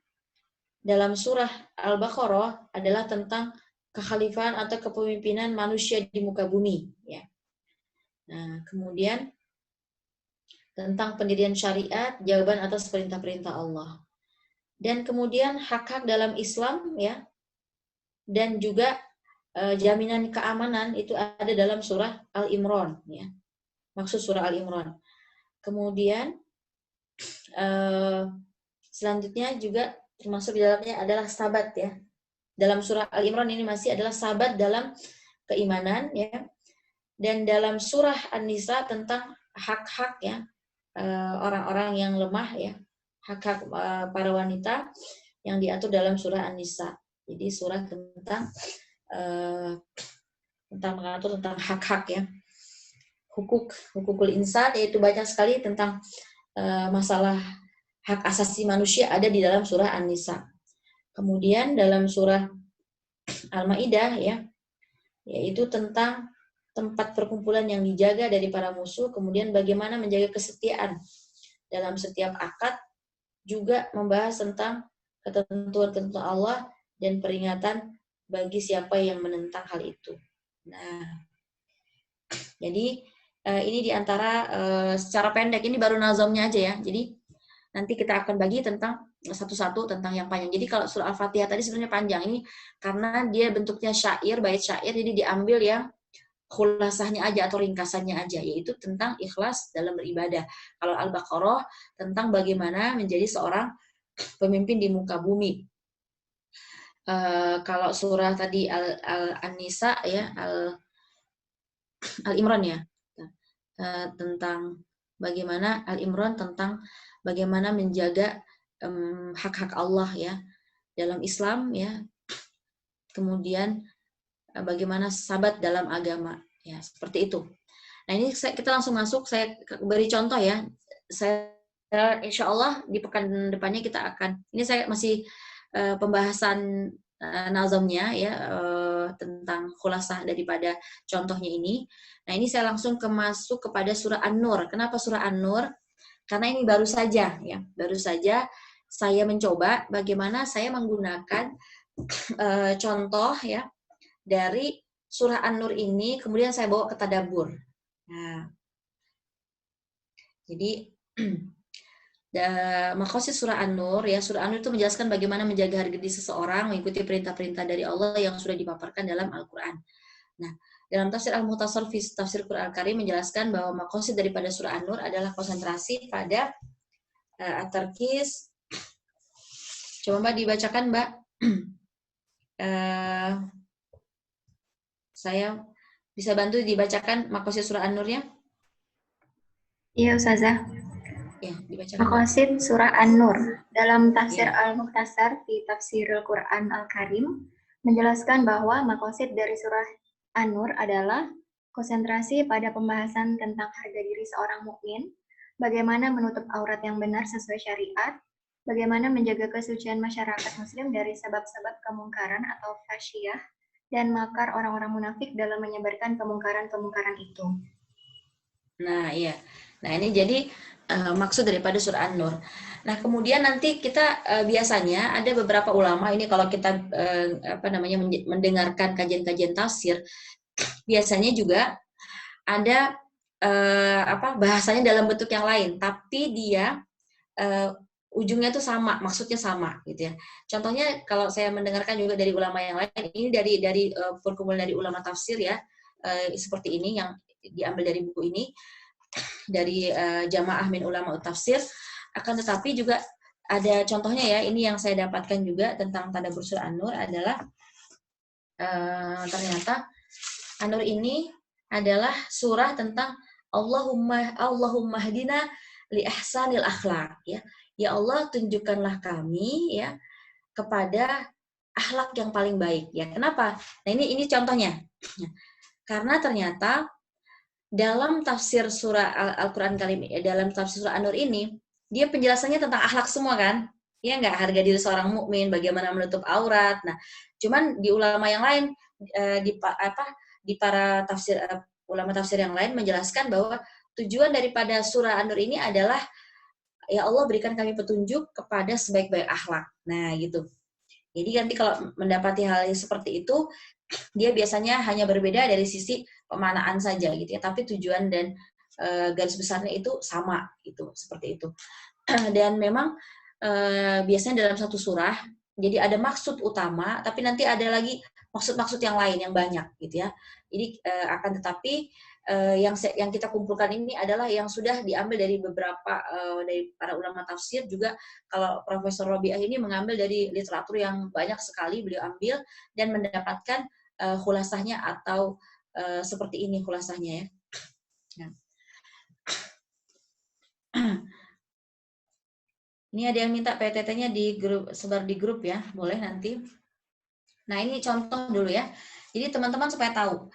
dalam surah Al-Baqarah adalah tentang kekhalifahan atau kepemimpinan manusia di muka bumi. Ya. Nah, kemudian tentang pendirian syariat, jawaban atas perintah-perintah Allah. Dan kemudian hak-hak dalam Islam ya, dan juga jaminan keamanan itu ada dalam surah Al-Imran ya. Maksud surah Al-Imran. Kemudian selanjutnya juga termasuk di dalamnya adalah sabat ya. Dalam surah Al-Imran ini masih adalah sabat dalam keimanan ya. Dan dalam surah An-Nisa tentang hak-hak ya orang-orang yang lemah ya. Hak-hak para wanita yang diatur dalam surah An-Nisa. Jadi surah tentang mengatur tentang hak-hak ya. Hukukul insan, yaitu banyak sekali tentang masalah hak asasi manusia ada di dalam surah An-Nisa. Kemudian dalam surah Al-Maidah ya, yaitu tentang tempat perkumpulan yang dijaga dari para musuh, kemudian bagaimana menjaga kesetiaan dalam setiap akad, juga membahas tentang ketentuan-ketentuan Allah dan peringatan bagi siapa yang menentang hal itu. Nah, jadi ini diantara secara pendek, ini baru nazamnya aja ya. Jadi nanti kita akan bagi tentang satu-satu tentang yang panjang. Jadi kalau surah Al-Fatihah tadi sebenarnya panjang, ini karena dia bentuknya syair, bait syair, jadi diambil yang khulasahnya aja atau ringkasannya aja, yaitu tentang ikhlas dalam beribadah. Kalau Al-Baqarah tentang bagaimana menjadi seorang pemimpin di muka bumi. Kalau surah tadi An-Nisa ya, Al-Imran ya, tentang bagaimana Al-Imran tentang bagaimana menjaga hak-hak Allah ya dalam Islam ya, kemudian bagaimana sabat dalam agama ya, seperti itu. Nah ini kita langsung masuk, saya beri contoh ya. Saya insya Allah di pekan depannya kita akan, ini saya masih pembahasan nazamnya ya, tentang khulasah daripada contohnya ini. Nah ini saya langsung masuk kepada surah An-Nur. Kenapa surah An-Nur? Karena ini baru saja ya, baru saja saya mencoba bagaimana saya menggunakan contoh ya dari surah An-Nur ini, kemudian saya bawa ke tadabbur. Nah, jadi maqasid surah An-Nur ya, surah An-Nur itu menjelaskan bagaimana menjaga harga diri seseorang, mengikuti perintah-perintah dari Allah yang sudah dipaparkan dalam Al-Qur'an. Nah, dalam tafsir Al-Muhtasar fi Tafsir Qur'an Karim menjelaskan bahwa maqasid daripada surah An-Nur adalah konsentrasi pada at-tarkis. Coba Mbak dibacakan, Mbak. Saya bisa bantu dibacakan maqasid surah An-Nur-nya? Iya, Ustazah. Ya, dibacakan. Maqasid surah An-Nur dalam tafsir Al-Muhtasar di Tafsirul Quran Al-Karim menjelaskan bahwa maqasid dari surah An-Nur adalah konsentrasi pada pembahasan tentang harga diri seorang mukmin, bagaimana menutup aurat yang benar sesuai syariat, bagaimana menjaga kesucian masyarakat muslim dari sebab-sebab kemungkaran atau fasyiyah, dan makar orang-orang munafik dalam menyebarkan kemungkaran-kemungkaran itu. Nah, iya. Nah, ini jadi maksud daripada surah An-Nur. Nah, kemudian nanti kita biasanya ada beberapa ulama ini kalau kita mendengarkan kajian-kajian tafsir, biasanya juga ada bahasanya dalam bentuk yang lain, tapi dia ujungnya tuh sama, maksudnya sama gitu ya. Contohnya kalau saya mendengarkan juga dari ulama yang lain, ini dari perkumpulan dari ulama tafsir ya, seperti ini yang diambil dari buku ini, dari Jamaah min Ulama Tafsir. Akan tetapi juga ada contohnya ya, ini yang saya dapatkan juga tentang tadabbur surah An-Nur adalah ternyata An-Nur ini adalah surah tentang Allahumma hdina li ahsanil akhlaq ya. Ya Allah, tunjukkanlah kami ya kepada akhlak yang paling baik ya. Kenapa? Nah, ini contohnya. Karena ternyata dalam tafsir surah Al-Qur'an Karim, dalam tafsir surah An-Nur ini, dia penjelasannya tentang akhlak semua kan? Ya nggak, harga diri seorang mukmin, bagaimana menutup aurat. Nah, cuman di ulama yang lain, di para tafsir ulama tafsir yang lain menjelaskan bahwa tujuan daripada surah An-Nur ini adalah ya Allah, berikan kami petunjuk kepada sebaik-baik akhlak. Nah, gitu. Jadi nanti kalau mendapati hal yang seperti itu, dia biasanya hanya berbeda dari sisi pemaknaan saja gitu ya, tapi tujuan dan garis besarnya itu sama gitu, seperti itu. Dan memang biasanya dalam satu surah, jadi ada maksud utama, tapi nanti ada lagi maksud-maksud yang lain yang banyak gitu ya. Jadi akan tetapi yang kita kumpulkan ini adalah yang sudah diambil dari beberapa dari para ulama tafsir juga. Kalau Profesor Robiah ini mengambil dari literatur yang banyak sekali beliau ambil dan mendapatkan khulasahnya atau seperti ini khulasahnya ya. Nah. Ini ada yang minta PTT-nya di grup, sebar di grup ya, boleh nanti. Nah ini contoh dulu ya. Jadi teman-teman supaya tahu.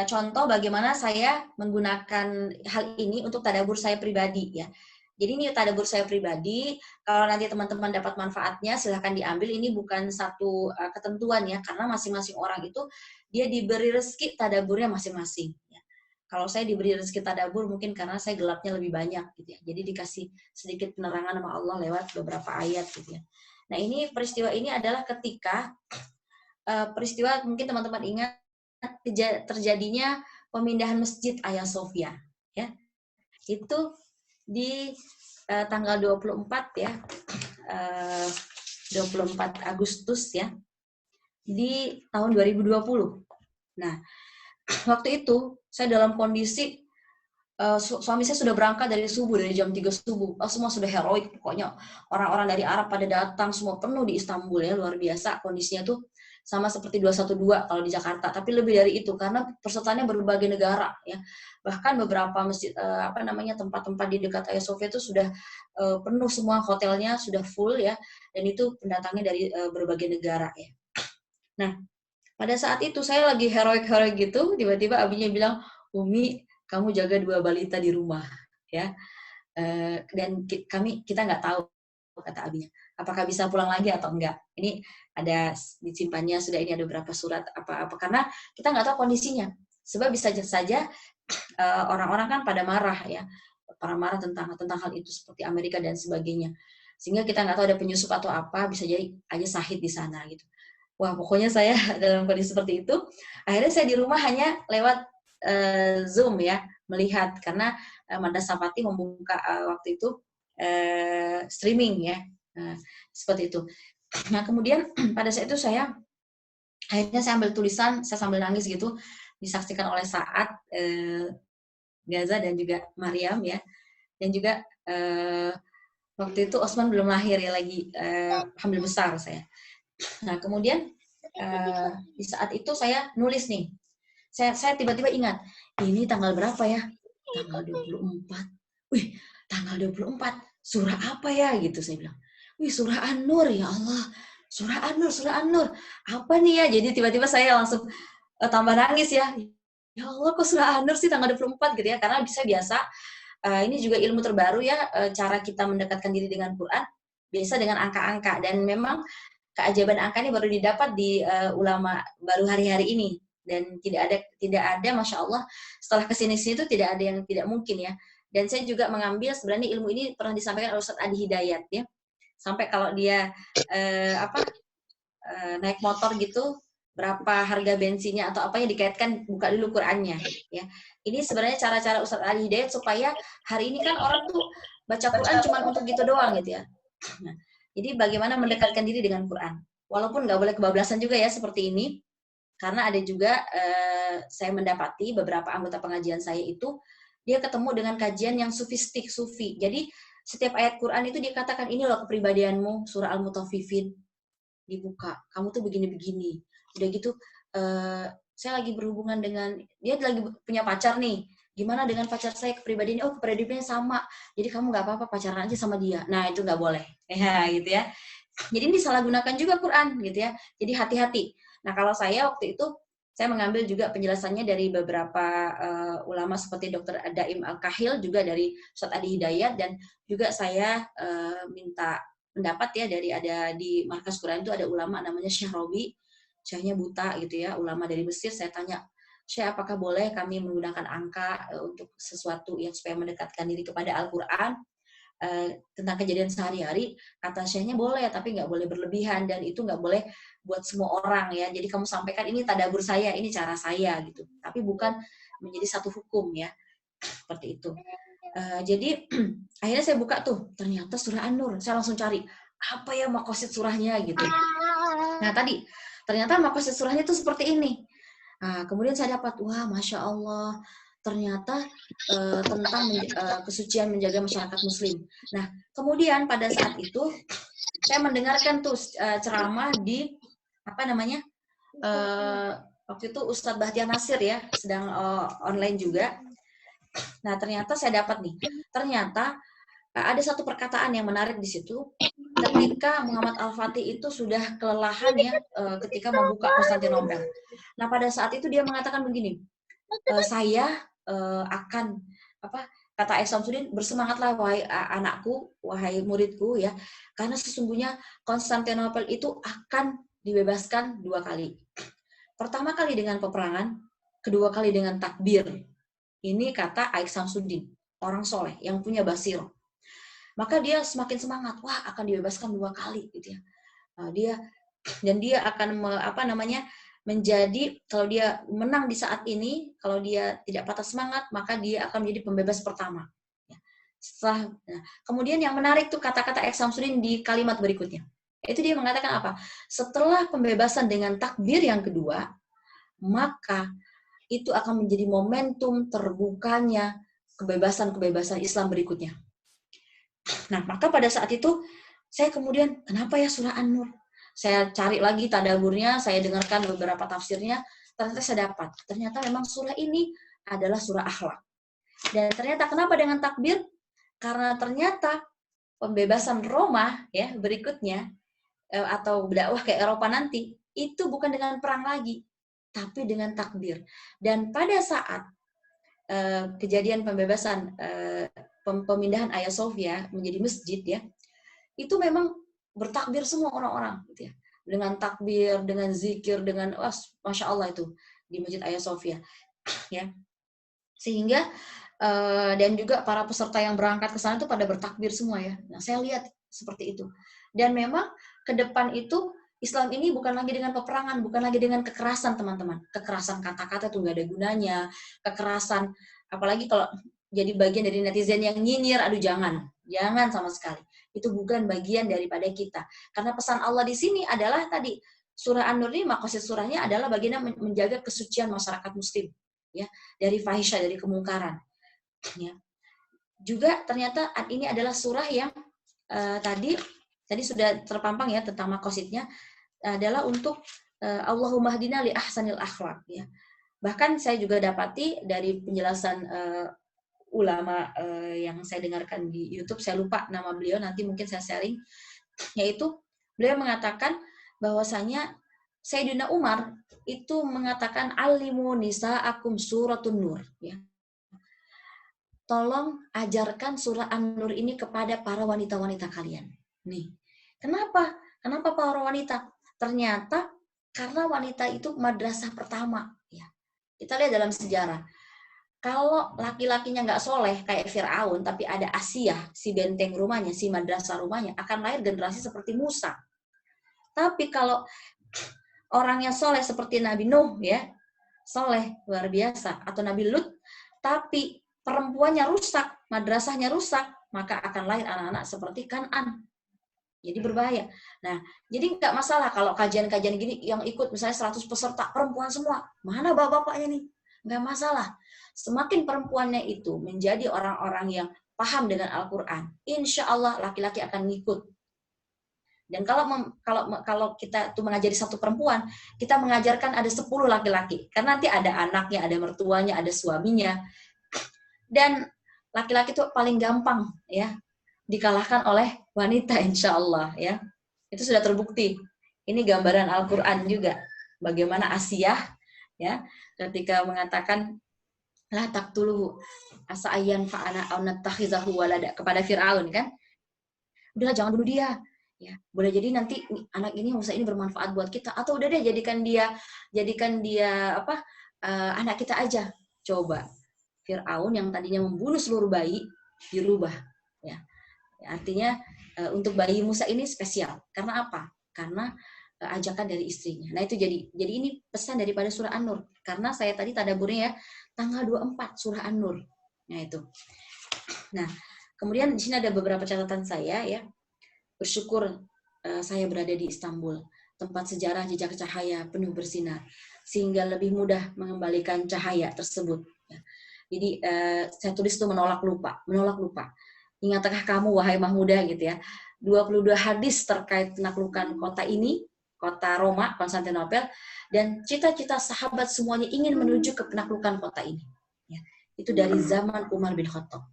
Contoh bagaimana saya menggunakan hal ini untuk tadabbur saya pribadi ya. Jadi ini tadabbur saya pribadi. Kalau nanti teman-teman dapat manfaatnya, silahkan diambil. Ini bukan satu ketentuan ya, karena masing-masing orang itu dia diberi rezeki tadabburnya masing-masing. Ya. Kalau saya diberi rezeki tadabbur mungkin karena saya gelapnya lebih banyak gitu ya. Jadi dikasih sedikit penerangan sama Allah lewat beberapa ayat gitu ya. Nah ini peristiwa ini adalah ketika peristiwa mungkin teman-teman ingat terjadinya pemindahan masjid Hagia Sophia ya. Itu di tanggal 24 ya, 24 Agustus ya, di tahun 2020. Nah, waktu itu saya dalam kondisi suami saya sudah berangkat dari subuh, dari jam 3 subuh. Semua sudah heroik, pokoknya orang-orang dari Arab pada datang, semua penuh di Istanbul ya, luar biasa kondisinya tuh sama seperti 212 kalau di Jakarta, tapi lebih dari itu karena pesertanya berbagai negara ya. Bahkan beberapa masjid tempat-tempat di dekat Hagia Sophia itu sudah penuh semua, hotelnya sudah full ya, dan itu pendatangnya dari berbagai negara ya. Nah, pada saat itu saya lagi heroik-heroik gitu, tiba-tiba abinya bilang, "Umi, kamu jaga 2 balita di rumah ya." Dan kita nggak tahu, kata abinya, apakah bisa pulang lagi atau enggak. Ini ada disimpannya sudah, ini ada beberapa surat apa-apa, karena kita nggak tahu kondisinya. Sebab bisa saja orang-orang kan pada marah ya, marah tentang hal itu seperti Amerika dan sebagainya. Sehingga kita nggak tahu ada penyusup atau apa, bisa jadi aja Syahid di sana gitu. Wah, pokoknya saya dalam kondisi seperti itu. Akhirnya saya di rumah hanya lewat Zoom ya, melihat karena Manda Sapati membuka waktu itu streaming ya, seperti itu. Nah kemudian pada saat itu akhirnya saya ambil tulisan, saya sambil nangis gitu, disaksikan oleh Saad, Gaza dan juga Mariam ya, dan juga waktu itu Osman belum lahir ya, lagi hamil besar saya. Nah kemudian di saat itu saya nulis nih, saya tiba-tiba ingat, ini tanggal berapa ya? Tanggal 24. Wih, tanggal 24, surah apa ya? Gitu saya bilang. Wih, surah An-Nur, ya Allah. Surah An-Nur. Apa nih ya? Jadi tiba-tiba saya langsung tambah nangis ya. Ya Allah, kok surah An-Nur sih tanggal 24 gitu ya? Karena biasa, ini juga ilmu terbaru ya, cara kita mendekatkan diri dengan Quran, biasa dengan angka-angka. Dan memang keajaiban angka ini baru didapat di ulama baru hari-hari ini. Dan tidak ada Masya Allah, setelah kesini itu tidak ada yang tidak mungkin ya. Dan saya juga mengambil, sebenarnya ilmu ini pernah disampaikan oleh Ustaz Adi Hidayat ya, sampai kalau dia naik motor gitu, berapa harga bensinnya atau apa yang dikaitkan, buka dulu Qurannya ya. Ini sebenarnya cara-cara Ustaz Adi Hidayat supaya hari ini kan orang tuh baca Quran cuma untuk gitu doang gitu ya. Nah, jadi bagaimana mendekatkan diri dengan Quran, walaupun nggak boleh kebablasan juga ya seperti ini. Karena ada juga saya mendapati beberapa anggota pengajian saya itu dia ketemu dengan kajian yang sufi. Jadi setiap ayat Quran itu dikatakan, ini loh kepribadianmu, surah Al-Mutaffifin dibuka, kamu tuh begini-begini. Udah gitu saya lagi berhubungan dengan, dia lagi punya pacar nih, gimana dengan pacar saya kepribadiannya? Oh, kepribadiannya sama, jadi kamu nggak apa-apa pacaran aja sama dia. Nah itu nggak boleh ya gitu ya. Jadi ini disalahgunakan juga Quran gitu ya. Jadi hati-hati. Nah kalau saya waktu itu, saya mengambil juga penjelasannya dari beberapa ulama seperti Dr. Daim Al-Kahil, juga dari Ustaz Adi Hidayat, dan juga saya minta pendapat ya dari, ada di Markas Quran itu ada ulama namanya Syekh Robi, Syekhnya buta gitu ya, ulama dari Mesir. Saya tanya, Syekh apakah boleh kami menggunakan angka untuk sesuatu yang supaya mendekatkan diri kepada Al-Quran? Tentang kejadian sehari-hari, kata Syekhnya boleh, tapi nggak boleh berlebihan, dan itu nggak boleh buat semua orang ya. Jadi kamu sampaikan, ini tadabbur saya, ini cara saya gitu, tapi bukan menjadi satu hukum ya, seperti itu. Jadi akhirnya saya buka tuh, ternyata surah An-Nur. Saya langsung cari apa ya maqasid surahnya gitu. Nah tadi ternyata maqasid surahnya tuh seperti ini. Nah, kemudian saya dapat, wah Masya Allah, ternyata tentang kesucian menjaga masyarakat Muslim. Nah, kemudian pada saat itu saya mendengarkan tuh ceramah di waktu itu Ustadz Bahtiar Nasir ya, sedang online juga. Nah, ternyata saya dapat nih, ternyata ada satu perkataan yang menarik di situ. Ketika Muhammad Al-Fatih itu sudah kelelahan ya, ketika membuka Konstantinopel. Nah, pada saat itu dia mengatakan begini, saya akan kata Syekh Samsudin, bersemangatlah wahai anakku, wahai muridku ya, karena sesungguhnya Konstantinopel itu akan dibebaskan 2 kali. Pertama kali dengan peperangan, kedua kali dengan takbir. Ini kata Syekh Samsudin, orang soleh yang punya basir. Maka dia semakin semangat, wah akan dibebaskan 2 kali gitu ya. Dia akan menjadi, kalau dia menang di saat ini, kalau dia tidak patah semangat, maka dia akan menjadi pembebas pertama. Kemudian yang menarik tuh kata-kata Syekh Samsudin di kalimat berikutnya. Itu dia mengatakan apa? Setelah pembebasan dengan takbir yang kedua, maka itu akan menjadi momentum terbukanya kebebasan-kebebasan Islam berikutnya. Nah, maka pada saat itu, saya kemudian, kenapa ya surah An-Nur? Saya cari lagi tadaburnya, saya dengarkan beberapa tafsirnya, ternyata saya dapat. Ternyata memang surah ini adalah surah akhlak. Dan ternyata kenapa dengan takbir? Karena ternyata pembebasan Roma ya berikutnya, atau dakwah ke Eropa nanti, itu bukan dengan perang lagi, tapi dengan takbir. Dan pada saat kejadian pembebasan, pemindahan Hagia Sophia menjadi masjid ya, itu memang bertakbir semua orang-orang gitu ya, dengan takbir, dengan zikir, dengan masya Allah itu di Masjid Hagia Sophia ya, sehingga dan juga para peserta yang berangkat ke sana itu pada bertakbir semua ya. Nah saya lihat seperti itu, dan memang ke depan itu Islam ini bukan lagi dengan peperangan, bukan lagi dengan kekerasan teman-teman, kekerasan kata-kata itu nggak ada gunanya, kekerasan apalagi kalau jadi bagian dari netizen yang nyinyir, aduh jangan sama sekali. Itu bukan bagian daripada kita. Karena pesan Allah di sini adalah tadi surah An-Nur ini, maksud surahnya adalah bagian menjaga kesucian masyarakat muslim ya, dari fahisyah, dari kemungkaran ya. Juga ternyata ini adalah surah yang tadi sudah terpampang ya tentang makosidnya, adalah untuk Allahumma hdina li ahsanil akhlaq ya. Bahkan saya juga dapati dari penjelasan ulama yang saya dengarkan di YouTube, saya lupa nama beliau, nanti mungkin saya sharing, yaitu beliau mengatakan bahwasanya Sayyidina Umar itu mengatakan alimu nisa'akum suratun nur ya. Tolong ajarkan surah An-Nur ini kepada para wanita-wanita kalian. Nih. Kenapa para wanita? Ternyata karena wanita itu madrasah pertama ya. Kita lihat dalam sejarah. Kalau laki-lakinya nggak soleh kayak Fir'aun, tapi ada Asia, si benteng rumahnya, si madrasah rumahnya, akan lahir generasi seperti Musa. Tapi kalau orangnya soleh seperti Nabi Nuh ya, soleh luar biasa, atau Nabi Lut, tapi perempuannya rusak, madrasahnya rusak, maka akan lahir anak-anak seperti Kan'an. Jadi berbahaya. Nah, jadi nggak masalah kalau kajian-kajian gini yang ikut misalnya 100 peserta perempuan semua, mana bapak-bapaknya nih? Nggak masalah. Semakin perempuannya itu menjadi orang-orang yang paham dengan Al-Quran, insya Allah laki-laki akan ngikut. Dan kalau kita tuh mengajari satu perempuan, kita mengajarkan ada 10 laki-laki. Karena nanti ada anaknya, ada mertuanya, ada suaminya. Dan laki-laki itu paling gampang ya dikalahkan oleh wanita, insya Allah ya. Itu sudah terbukti. Ini gambaran Al-Quran juga. Bagaimana Asiyah ya ketika mengatakan la taqtuluhu asa ayyan fa'ana aw nattakhizahu walada kepada Firaun kan. Udahlah jangan dulu dia. Ya, boleh jadi nanti anak ini Musa ini bermanfaat buat kita, atau udah deh jadikan dia anak kita aja. Coba Firaun yang tadinya membunuh seluruh bayi dirubah ya. Artinya untuk bayi Musa ini spesial. Karena apa? Karena ajakan dari istrinya. Nah, itu jadi ini pesan daripada surah An-Nur. Karena saya tadi tadaburnya ya tanggal 24 surah An-Nur. Nah, itu. Nah, kemudian di sini ada beberapa catatan saya ya. Bersyukur saya berada di Istanbul, tempat sejarah jejak cahaya penuh bersinar, sehingga lebih mudah mengembalikan cahaya tersebut. Jadi saya tulis itu menolak lupa. Ingatkah kamu wahai Mahmudah gitu ya, 22 hadis terkait penaklukan kota ini, kota Roma, Konstantinopel, dan cita-cita sahabat semuanya ingin menuju ke penaklukan kota ini. Ya, itu dari zaman Umar bin Khattab.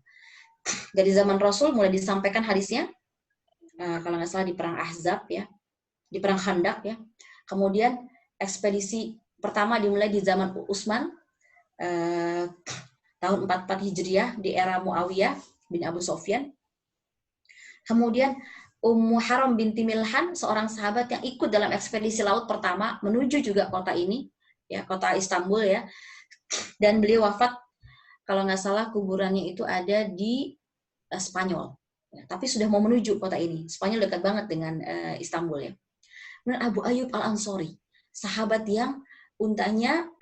Dari zaman Rasul mulai disampaikan hadisnya, kalau nggak salah di perang Ahzab ya, di perang Khandaq ya. Kemudian ekspedisi pertama dimulai di zaman Utsman, tahun 44 Hijriah di era Muawiyah bin Abu Sufyan. Kemudian Ummu Haram binti Milhan, seorang sahabat yang ikut dalam ekspedisi laut pertama menuju juga kota ini, ya, kota Istanbul ya. Dan beliau wafat, kalau nggak salah kuburannya itu ada di Spanyol. Ya, tapi sudah mau menuju kota ini. Spanyol dekat banget dengan Istanbul ya. Kemudian Abu Ayyub Al-Ansori, sahabat yang untanya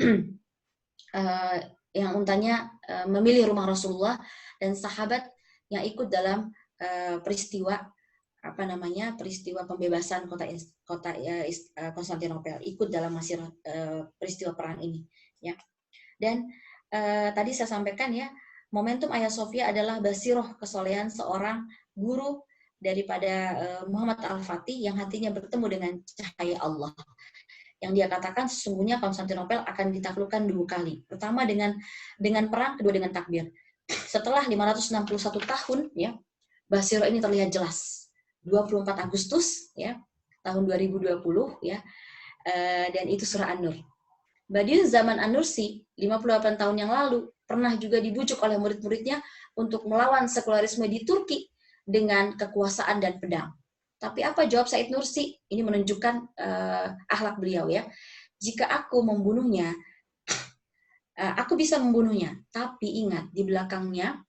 memilih rumah Rasulullah, dan sahabat yang ikut dalam peristiwa pembebasan kota Konstantinopel, ikut dalam peristiwa perang ini ya. Dan tadi saya sampaikan ya, momentum Hagia Sophia adalah basiroh kesolehan seorang guru daripada Muhammad Al-Fatih yang hatinya bertemu dengan cahaya Allah. Yang dia katakan sesungguhnya Konstantinopel akan ditaklukkan 2 kali. Pertama dengan perang, kedua dengan takbir. Setelah 561 tahun ya, basiroh ini terlihat jelas. 24 Agustus ya, tahun 2020 ya. Dan itu surah An-Nur. Badiun zaman An-Nursi 58 tahun yang lalu pernah juga dibujuk oleh murid-muridnya untuk melawan sekularisme di Turki dengan kekuasaan dan pedang. Tapi apa jawab Said Nursi? Ini menunjukkan akhlak beliau ya. Jika aku membunuhnya, aku bisa membunuhnya. Tapi ingat, di belakangnya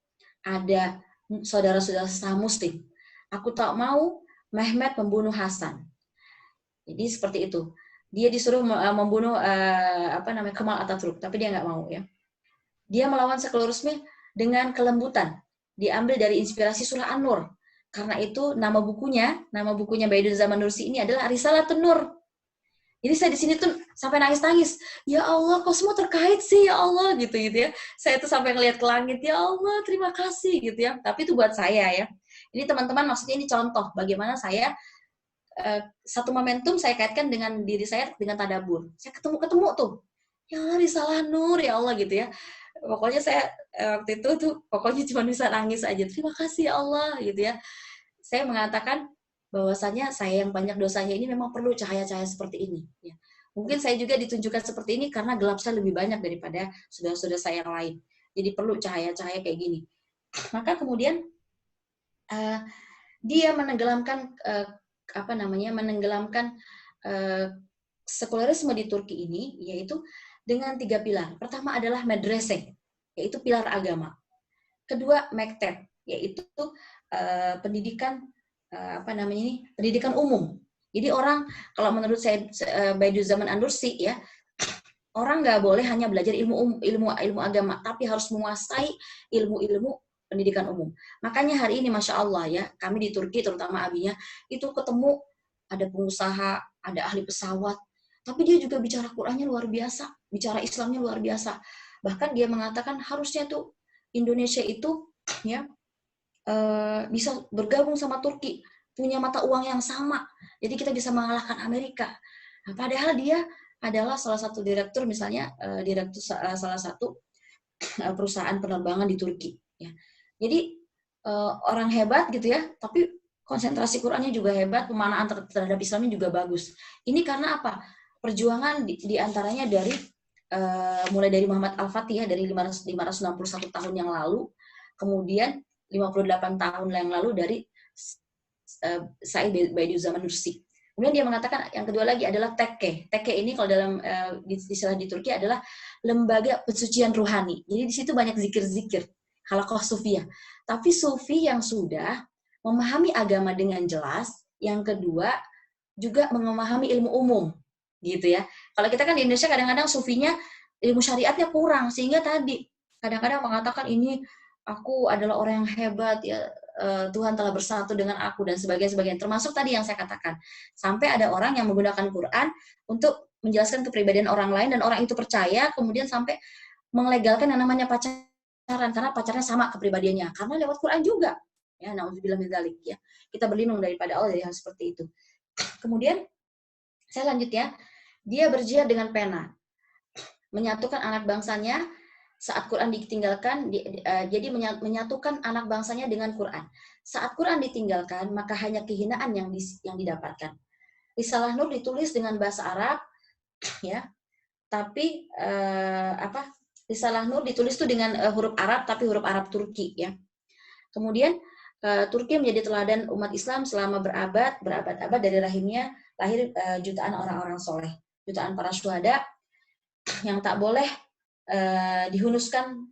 ada saudara-saudara sesama Muslim. Aku tak mau Mehmet membunuh Hasan. Jadi seperti itu. Dia disuruh membunuh Kemal Atatürk, tapi dia nggak mau ya. Dia melawan sekularisme dengan kelembutan. Diambil dari inspirasi surah An-Nur. Karena itu nama bukunya Baidu Zaman Nursi ini adalah Risalatun Nur. Jadi saya di sini tuh sampai nangis-nangis. Ya Allah, kok semua terkait sih ya Allah gitu ya. Saya tuh sampai ngelihat ke langit, ya Allah, terima kasih gitu ya. Tapi itu buat saya ya. Ini teman-teman, maksudnya ini contoh bagaimana saya satu momentum saya kaitkan dengan diri saya dengan tadabur. Saya ketemu tuh. Ya Allah, Risalah Nur ya Allah gitu ya. Pokoknya saya waktu itu tuh pokoknya cuma bisa nangis aja. Terima kasih ya Allah gitu ya. Saya mengatakan bahwasanya saya yang banyak dosanya ini memang perlu cahaya-cahaya seperti ini. Ya. Mungkin saya juga ditunjukkan seperti ini karena gelap saya lebih banyak daripada saudara-saudara saya yang lain. Jadi perlu cahaya-cahaya kayak gini. Maka kemudian dia menenggelamkan sekularisme di Turki ini, yaitu dengan 3 pilar. Pertama adalah medrese, yaitu pilar agama. Kedua, mekteb, yaitu pendidikan pendidikan umum. Jadi orang, kalau menurut saya Baidu Zaman An-Nursi ya, orang nggak boleh hanya belajar ilmu agama, tapi harus menguasai ilmu pendidikan umum. Makanya hari ini Masya Allah ya, kami di Turki terutama abinya itu ketemu ada pengusaha, ada ahli pesawat, tapi dia juga bicara Qur'annya luar biasa, bicara Islamnya luar biasa. Bahkan dia mengatakan harusnya tuh Indonesia itu ya bisa bergabung sama Turki, punya mata uang yang sama, jadi kita bisa mengalahkan Amerika. Nah, padahal dia adalah salah satu direktur, misalnya direktur salah satu perusahaan penerbangan di Turki. Ya. Jadi orang hebat gitu ya, tapi konsentrasi Qur'annya juga hebat, pemanaan terhadap Islamnya juga bagus. Ini karena apa? Perjuangan di antaranya dari mulai dari Muhammad Al-Fatih ya, dari 561 tahun yang lalu, kemudian 58 tahun yang lalu dari Said Baidu Zaman Nursi. Kemudian dia mengatakan yang kedua lagi adalah tekke. Tekke ini kalau dalam istilah di Turki adalah lembaga pensucian ruhani. Jadi di situ banyak zikir-zikir, halaqah sufiyah. Tapi sufi yang sudah memahami agama dengan jelas. Yang kedua juga memahami ilmu umum, gitu ya. Kalau kita kan di Indonesia kadang-kadang sufinya ilmu syariatnya kurang, sehingga tadi kadang-kadang mengatakan ini aku adalah orang yang hebat ya, Tuhan telah bersatu dengan aku dan sebagainya. Termasuk tadi yang saya katakan, sampai ada orang yang menggunakan Quran untuk menjelaskan kepribadian orang lain dan orang itu percaya, kemudian sampai melegalkan yang namanya pacaran karena pacarnya sama kepribadiannya, karena lewat Quran juga. Ya, na'udzubillah min dzalik ya. Kita berlindung daripada Allah dari hal seperti itu. Kemudian saya lanjut ya. Dia berjihad dengan pena, menyatukan anak bangsanya. Saat Quran ditinggalkan, jadi menyatukan anak bangsanya dengan Quran. Saat Quran ditinggalkan, maka hanya kehinaan yang didapatkan. Risalah Nur ditulis dengan bahasa Arab, ya, tapi Risalah Nur ditulis tuh dengan huruf Arab, tapi huruf Arab Turki ya. Kemudian Turki menjadi teladan umat Islam selama berabad-abad dari rahimnya lahir jutaan orang-orang soleh, jutaan para syuhada yang tak boleh dihunuskan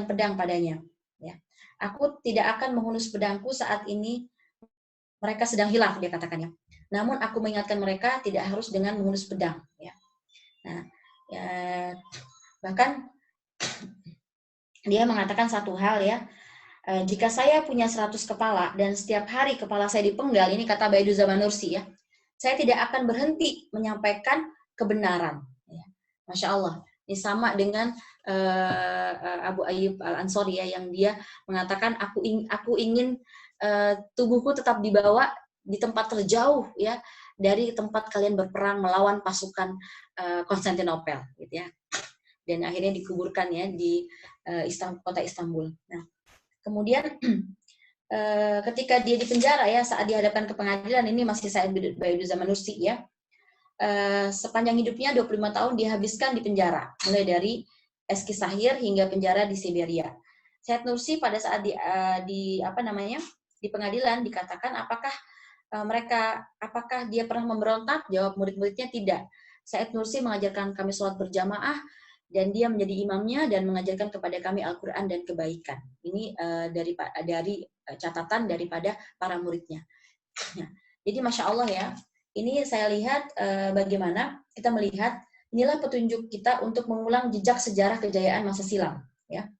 pedang padanya. Ya. Aku tidak akan menghunus pedangku saat ini mereka sedang hilaf, dia katakannya. Namun aku mengingatkan mereka tidak harus dengan menghunus pedang. Ya. Nah, ya, bahkan dia mengatakan satu hal ya, jika saya punya 100 kepala dan setiap hari kepala saya dipenggal, ini kata Baiduzzamanu Nursi ya, saya tidak akan berhenti menyampaikan kebenaran. Ya. Masya Allah, ini sama dengan Abu Ayyub Al-Ansori ya, yang dia mengatakan aku ingin tubuhku tetap dibawa di tempat terjauh ya dari tempat kalian berperang melawan pasukan Konstantinopel, gitu ya. Dan akhirnya dikuburkan ya di kota Istanbul. Nah, kemudian ketika dia di penjara ya, saat dihadapkan ke pengadilan, ini masih Said Baiduzzamanu Nursi ya, sepanjang hidupnya 25 tahun dihabiskan di penjara, mulai dari Eskisahir hingga penjara di Siberia. Said Nursi pada saat di pengadilan dikatakan apakah dia pernah memberontak? Jawab murid-muridnya tidak. Said Nursi mengajarkan kami sholat berjamaah dan dia menjadi imamnya dan mengajarkan kepada kami Al-Quran dan kebaikan. Ini dari catatan daripada para muridnya. Jadi Masya Allah ya, ini saya lihat bagaimana kita melihat inilah petunjuk kita untuk mengulang jejak sejarah kejayaan masa silam. Ya.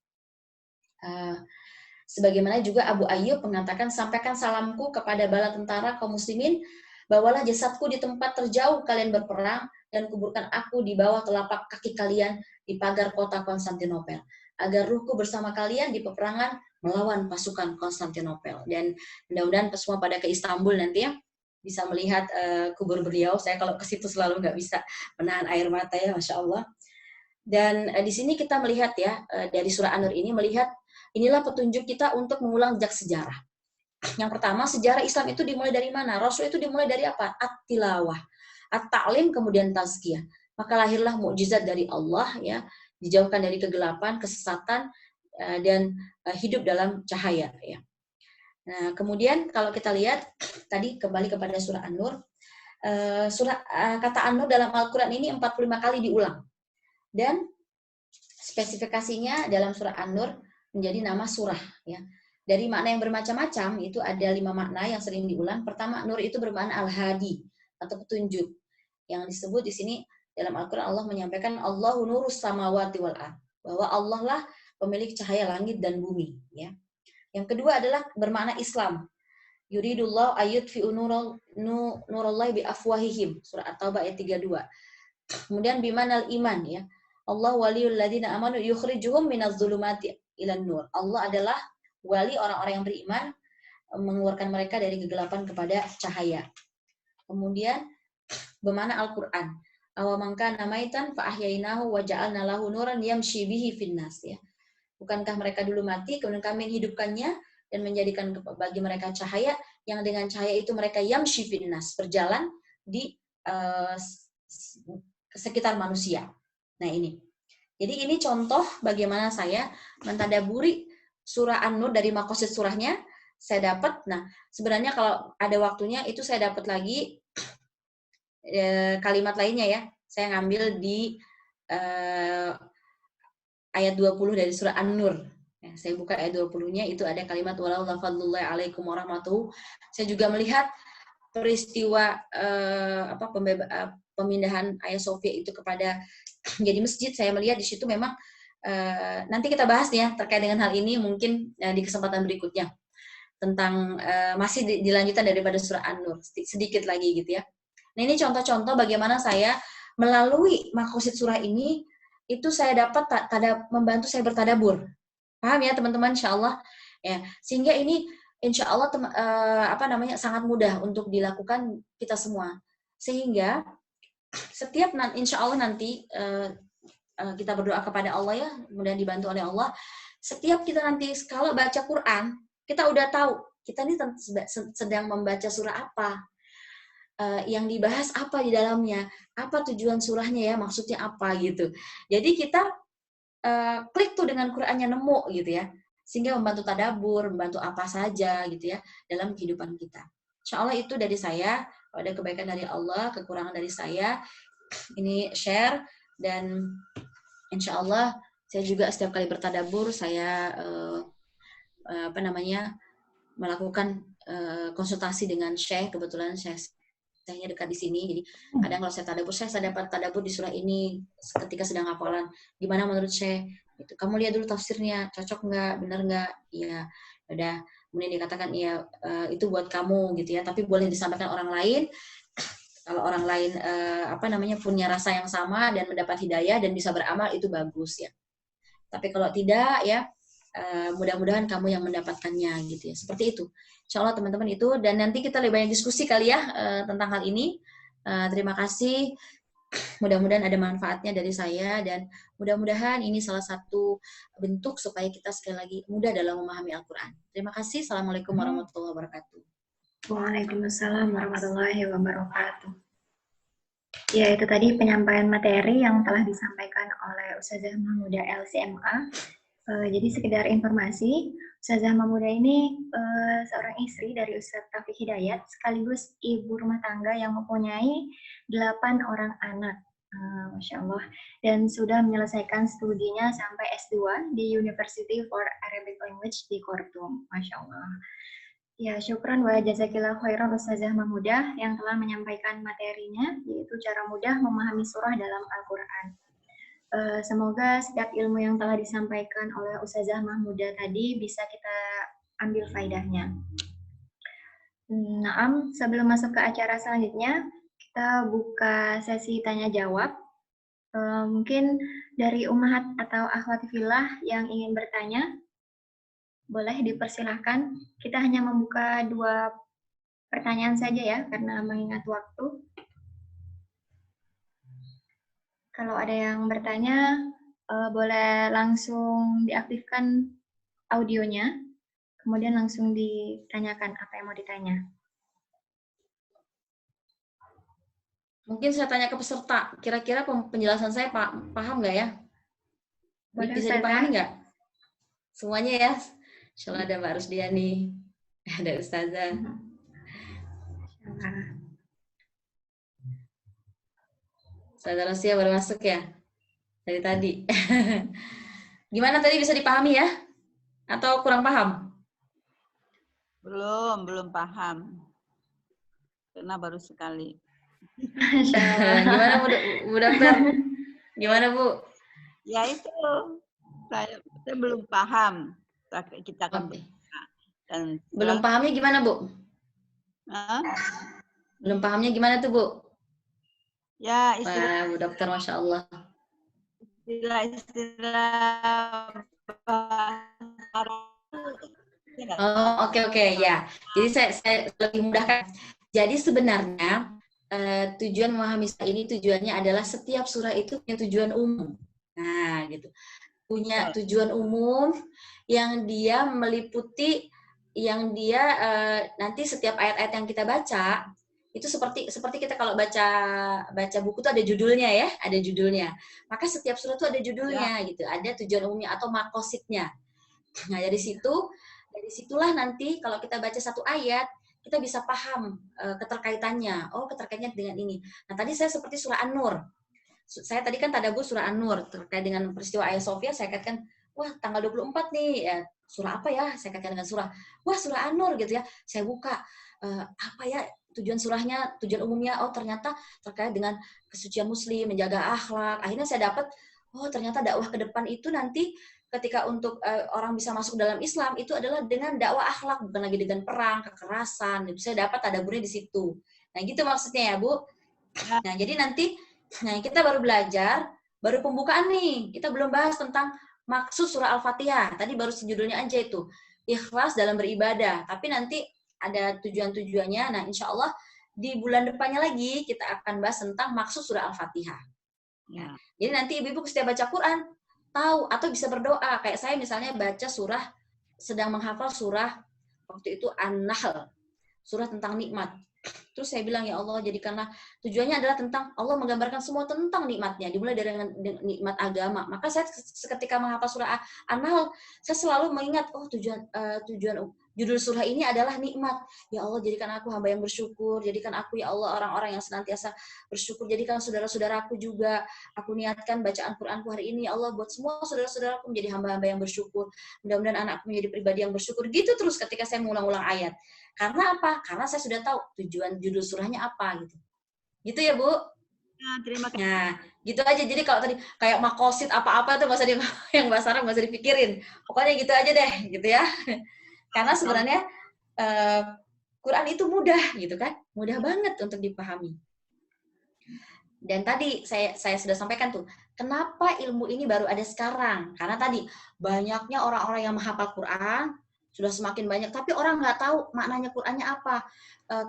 Sebagaimana juga Abu Ayyub mengatakan, sampaikan salamku kepada bala tentara kaum muslimin, bawalah jasadku di tempat terjauh kalian berperang, dan kuburkan aku di bawah telapak kaki kalian di pagar kota Konstantinopel, agar ruhku bersama kalian di peperangan melawan pasukan Konstantinopel. Dan mudah-mudahan semua pada ke Istanbul nanti ya, bisa melihat kubur beliau. Saya kalau ke situ selalu nggak bisa menahan air mata ya, Masya Allah. Dan di sini kita melihat ya, dari surah An-Nur ini melihat inilah petunjuk kita untuk mengulang jejak sejarah. Yang pertama, sejarah Islam itu dimulai dari mana? Rasul itu dimulai dari apa? At-tilawah, at-ta'lim, kemudian tazkiyah. Maka lahirlah mukjizat dari Allah ya, dijauhkan dari kegelapan, kesesatan, dan hidup dalam cahaya ya. Nah, kemudian kalau kita lihat tadi kembali kepada surah An-Nur, kata An-Nur dalam Al-Qur'an ini 45 kali diulang. Dan spesifikasinya dalam surah An-Nur menjadi nama surah ya. Dari makna yang bermacam-macam itu ada 5 makna yang sering diulang. Pertama, nur itu bermakna al-hadi atau petunjuk. Yang disebut di sini dalam Al-Qur'an Allah menyampaikan Allahu nurus samawati wal ard, bahwa Allah lah pemilik cahaya langit dan bumi ya. Yang kedua adalah bermakna Islam. Yuridullahu ayyudfi'u nurallahi bi afwahihim, surah At-Taubah ayat 32. Kemudian bimanal iman ya. Allah waliyul ladzina amanu yukhrijuhum minadz zulumati ilan nur. Allah adalah wali orang-orang yang beriman, mengeluarkan mereka dari kegelapan kepada cahaya. Kemudian bermakna Al-Qur'an. Aw man kana maitan fa ahyainahu wa ja'alna lahu nuran yamshi bihi finnas ya. Bukankah mereka dulu mati, kemudian kami menghidupkannya dan menjadikan bagi mereka cahaya, yang dengan cahaya itu mereka yamshi finnas, berjalan di sekitar manusia. Nah ini. Jadi ini contoh bagaimana saya mentadaburi surah An-Nur dari makosid surahnya. Saya dapat, nah sebenarnya kalau ada waktunya itu saya dapat lagi kalimat lainnya ya. Saya ngambil di ayat 20 dari surah An-Nur. Ya, saya buka ayat 20-nya, itu ada kalimat walau lafadlullahi alaikum warahmatuhu. Saya juga melihat peristiwa pemindahan Hagia Sophia itu kepada jadi masjid. Saya melihat di situ memang nanti kita bahas ya terkait dengan hal ini mungkin di kesempatan berikutnya tentang masih dilanjutan daripada surah An-Nur sedikit lagi gitu ya. Nah ini contoh-contoh bagaimana saya melalui makosid surah ini itu saya dapat membantu saya bertadabur. Paham ya teman-teman, insyaallah ya. Sehingga ini insyaallah sangat mudah untuk dilakukan kita semua. Sehingga setiap insyaallah nanti kita berdoa kepada Allah ya, kemudian dibantu oleh Allah. Setiap kita nanti kalau baca Quran, kita udah tahu kita ini sedang membaca surah apa. yang dibahas apa di dalamnya, apa tujuan surahnya ya, maksudnya apa gitu. Jadi kita klik tuh dengan Qur'annya, nemu gitu ya, sehingga membantu tadabbur, membantu apa saja gitu ya dalam kehidupan kita. Insya Allah itu dari saya. Kalau ada kebaikan dari Allah, kekurangan dari saya, ini share. Dan insya Allah saya juga setiap kali bertadabbur saya melakukan konsultasi dengan Syekh. Kebetulan Syekhnya dekat di sini, jadi kadang kalau saya tadabbur, saya dapat tadabbur di surah ini ketika sedang hafalan. Gimana menurut Syekh? Gitu. Kamu lihat dulu tafsirnya, cocok nggak, benar nggak? Iya, udah. Kemudian dikatakan iya, itu buat kamu gitu ya. Tapi boleh disampaikan orang lain. Kalau orang lain punya rasa yang sama dan mendapat hidayah dan bisa beramal, itu bagus ya. Tapi kalau tidak ya, mudah-mudahan kamu yang mendapatkannya gitu ya. Seperti itu. Insya Allah teman-teman itu. Dan nanti kita lebih banyak diskusi kali ya tentang hal ini. Terima kasih. Mudah-mudahan ada manfaatnya dari saya, dan mudah-mudahan ini salah satu bentuk supaya kita sekali lagi mudah dalam memahami Al-Quran. Terima kasih. Assalamualaikum warahmatullahi wabarakatuh. Waalaikumsalam warahmatullahi wabarakatuh. Ya, itu tadi penyampaian materi yang telah disampaikan oleh Ustazah Mahmudah LCMA. Jadi sekedar informasi, Ustazah Mahmudah ini seorang istri dari Ustaz Taufik Hidayat, sekaligus ibu rumah tangga yang mempunyai 8 orang anak. Masya Allah. Dan sudah menyelesaikan studinya sampai S2 di University for Arabic Language di Khartoum. Masya Allah. Ya, syukran wa jazakillah khairan Ustazah Mahmudah yang telah menyampaikan materinya, yaitu cara mudah memahami surah dalam Al-Quran. Semoga setiap ilmu yang telah disampaikan oleh Ustazah Mahmudah tadi bisa kita ambil faidahnya. Naam, sebelum masuk ke acara selanjutnya, kita buka sesi tanya-jawab. Mungkin dari ummahat atau akhwat fillah yang ingin bertanya, boleh dipersilahkan. Kita hanya membuka 2 pertanyaan saja ya, karena mengingat waktu. Kalau ada yang bertanya, boleh langsung diaktifkan audionya, kemudian langsung ditanyakan apa yang mau ditanya. Mungkin saya tanya ke peserta, kira-kira penjelasan saya paham nggak ya? Boleh, Bisa dipahami nggak? Semuanya ya? Insya Allah ada Mbak Rusdiani, ada Ustazah. Ustazah Rosia baru masuk ya? Dari tadi. Gimana tadi, bisa dipahami ya? Atau kurang paham? Belum paham. Karena baru sekali. Gimana Bu Dokter? Gimana Bu? Ya itu, saya belum paham. Kita akan dan belum pahamnya gimana Bu? Belum pahamnya gimana tuh Bu? Ya istilah Bu Dokter, Masya Allah. Istilah Oh, oke ya. Jadi saya lebih mudahkan. Jadi sebenarnya tujuan memahami surah ini tujuannya adalah setiap surah itu punya tujuan umum. Nah, gitu. Punya tujuan umum yang dia meliputi, yang dia nanti setiap ayat-ayat yang kita baca itu seperti kita kalau baca buku tuh ada judulnya ya, ada judulnya. Maka setiap surah tuh ada judulnya gitu, ada tujuan umumnya atau makosidnya. Nah, dari situlah nanti kalau kita baca satu ayat, kita bisa paham keterkaitannya. Oh, keterkaitannya dengan ini. Nah, tadi saya seperti surah An-Nur. Saya tadi kan tadabbur surah An-Nur terkait dengan peristiwa Hagia Sophia, saya katakan, wah tanggal 24 nih, ya, surah apa ya? Saya kaitkan dengan surah, wah surah An-Nur gitu ya. Saya buka, apa ya tujuan surahnya, tujuan umumnya, oh ternyata terkait dengan kesucian muslim, menjaga akhlak. Akhirnya saya dapat, oh ternyata dakwah ke depan itu nanti ketika untuk orang bisa masuk dalam Islam, itu adalah dengan dakwah akhlak, bukan lagi dengan perang, kekerasan. Itu saya dapat tadabburnya di situ. Nah gitu maksudnya ya Bu. Nah jadi nanti kita baru belajar, baru pembukaan nih. Kita belum bahas tentang maksud surah Al-Fatihah. Tadi baru sejudulnya aja itu. Ikhlas dalam beribadah. Tapi nanti ada tujuan-tujuannya. Nah, insya Allah di bulan depannya lagi kita akan bahas tentang maksud surah Al-Fatihah. Ya. Jadi nanti ibu-ibu setiap baca Quran, tahu atau bisa berdoa. Kayak saya misalnya baca sedang menghafal surah, waktu itu An-Nahl. Surah tentang nikmat. Terus saya bilang, ya Allah, jadikanlah tujuannya adalah tentang Allah menggambarkan semua tentang nikmatnya, dimulai dari nikmat agama. Maka saya ketika menghafal surah An-Nahl, saya selalu mengingat, oh tujuan judul surah ini adalah nikmat. Ya Allah, jadikan aku hamba yang bersyukur, jadikan aku ya Allah orang-orang yang senantiasa bersyukur, jadikan saudara-saudaraku juga, aku niatkan bacaan Quranku hari ini, ya Allah, buat semua saudara-saudaraku menjadi hamba-hamba yang bersyukur. Mudah-mudahan anakku menjadi pribadi yang bersyukur. Gitu terus ketika saya mengulang-ulang ayat. Karena apa? Karena saya sudah tahu tujuan judul surahnya apa gitu. Gitu ya, Bu? Nah, terima kasih. Nah, gitu aja. Jadi kalau tadi kayak makosid apa-apa tuh nggak usah yang bahasa Arab nggak usah dipikirin. Pokoknya gitu aja deh, gitu ya. Karena sebenarnya Quran itu mudah gitu kan. Mudah banget untuk dipahami. Dan tadi saya sudah sampaikan tuh, kenapa ilmu ini baru ada sekarang? Karena tadi banyaknya orang-orang yang menghafal Quran, sudah semakin banyak, tapi orang nggak tahu maknanya Qur'annya apa.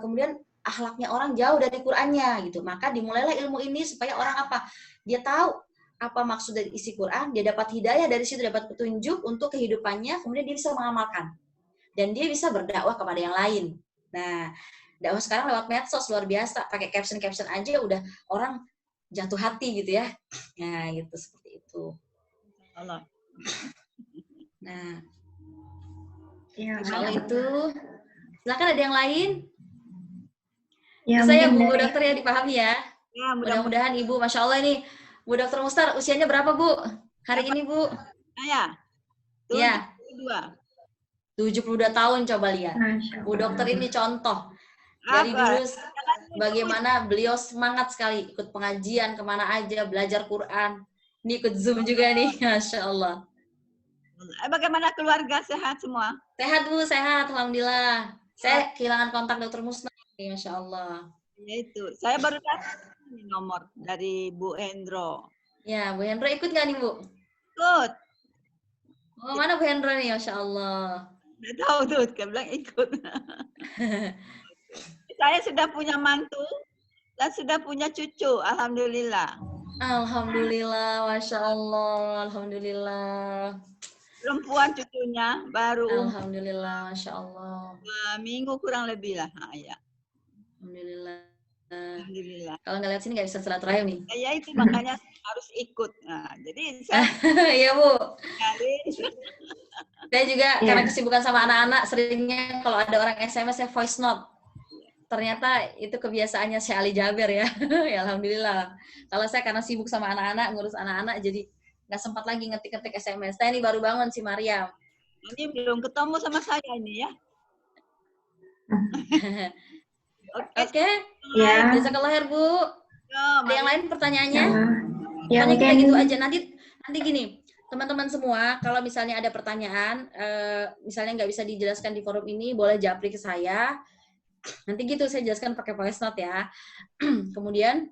Kemudian akhlaknya orang jauh dari Qur'annya gitu. Maka dimulailah ilmu ini supaya orang apa? Dia tahu apa maksud dari isi Qur'an, dia dapat hidayah dari situ, dapat petunjuk untuk kehidupannya, kemudian dia bisa mengamalkan. Dan dia bisa berdakwah kepada yang lain. Nah, dakwah sekarang lewat medsos luar biasa, pakai caption-caption aja udah orang jatuh hati gitu ya. Nah, gitu seperti itu. Allah. Nah, Ya, kalau itu, silakan ada yang lain. ya Bisa ya mungkin Bu dari Dokter ya dipahami ya. Ya, Mudah-mudahan Ibu, Masya Allah ini, Bu Dokter Mustar usianya berapa Bu? Hari ini Bu? saya. Iya. 72 tahun coba lihat. Masya Bu Allah. Dokter ini contoh. Dari Apa? dulu bagaimana beliau semangat sekali ikut pengajian kemana aja, belajar Quran. Ini ikut Zoom juga nih, Masya Allah. Bagaimana keluarga sehat semua? Sehat Bu, sehat, Alhamdulillah. Saya kehilangan kontak Dokter Mustar, Masya Allah. Ya itu, saya baru dapat nomor dari Bu Hendro. Ya, Bu Hendro ikut nggak nih Bu? Ikut. Oh, mana Bu Hendro nih, Masya Allah. Nggak tahu tuh, dia bilang ikut. Saya sudah punya mantu dan sudah punya cucu, alhamdulillah. Alhamdulillah, Masya Allah, Alhamdulillah. Perempuan cucunya baru Alhamdulillah, Masya Allah. 2 minggu kurang lebih lah. Nah, ya. Alhamdulillah. Alhamdulillah. Kalau nggak lihat sini nggak bisa silaturahim nih. Ya itu makanya harus ikut. Nah, jadi saya Iya Bu. cari. Saya juga Iya. karena kesibukan sama anak-anak, seringnya kalau ada orang SMS saya voice note. Ternyata itu kebiasaannya Syekh Ali Jaber ya. Ya Alhamdulillah. Kalau saya karena sibuk sama anak-anak, ngurus anak-anak, jadi nggak sempat lagi ngetik-ngetik SMS. Saya ini baru bangun si Mariam. Ini belum ketemu sama saya ini ya. Oke. Ya. Jazakallah khair Bu. Ada yang lain pertanyaannya? Ya Tanya kita mungkin gitu aja. Nanti gini, teman-teman semua, kalau misalnya ada pertanyaan, misalnya nggak bisa dijelaskan di forum ini, boleh japri ke saya. Nanti gitu saya jelaskan pakai voice note ya. Kemudian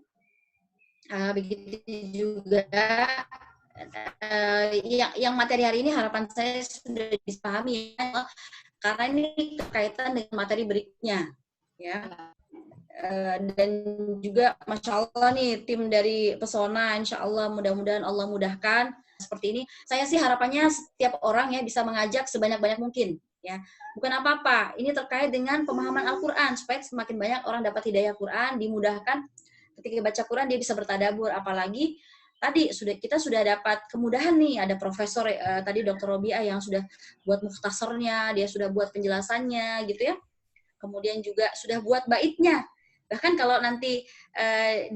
begitu juga yang materi hari ini harapan saya sudah dipahami ya, karena ini berkaitan dengan materi berikutnya ya. Dan juga Masya Allah nih tim dari Pesona, Insya Allah mudah-mudahan Allah mudahkan seperti ini. Saya sih harapannya setiap orang ya bisa mengajak sebanyak-banyak mungkin ya. Bukan apa-apa, ini terkait dengan pemahaman Al-Quran supaya semakin banyak orang dapat hidayah Quran, dimudahkan ketika baca Quran dia bisa bertadabur. Apalagi tadi kita sudah dapat kemudahan nih, ada profesor tadi Dr. Robiah yang sudah buat mukhtasarnya, dia sudah buat penjelasannya gitu ya. Kemudian juga sudah buat baitnya. Bahkan kalau nanti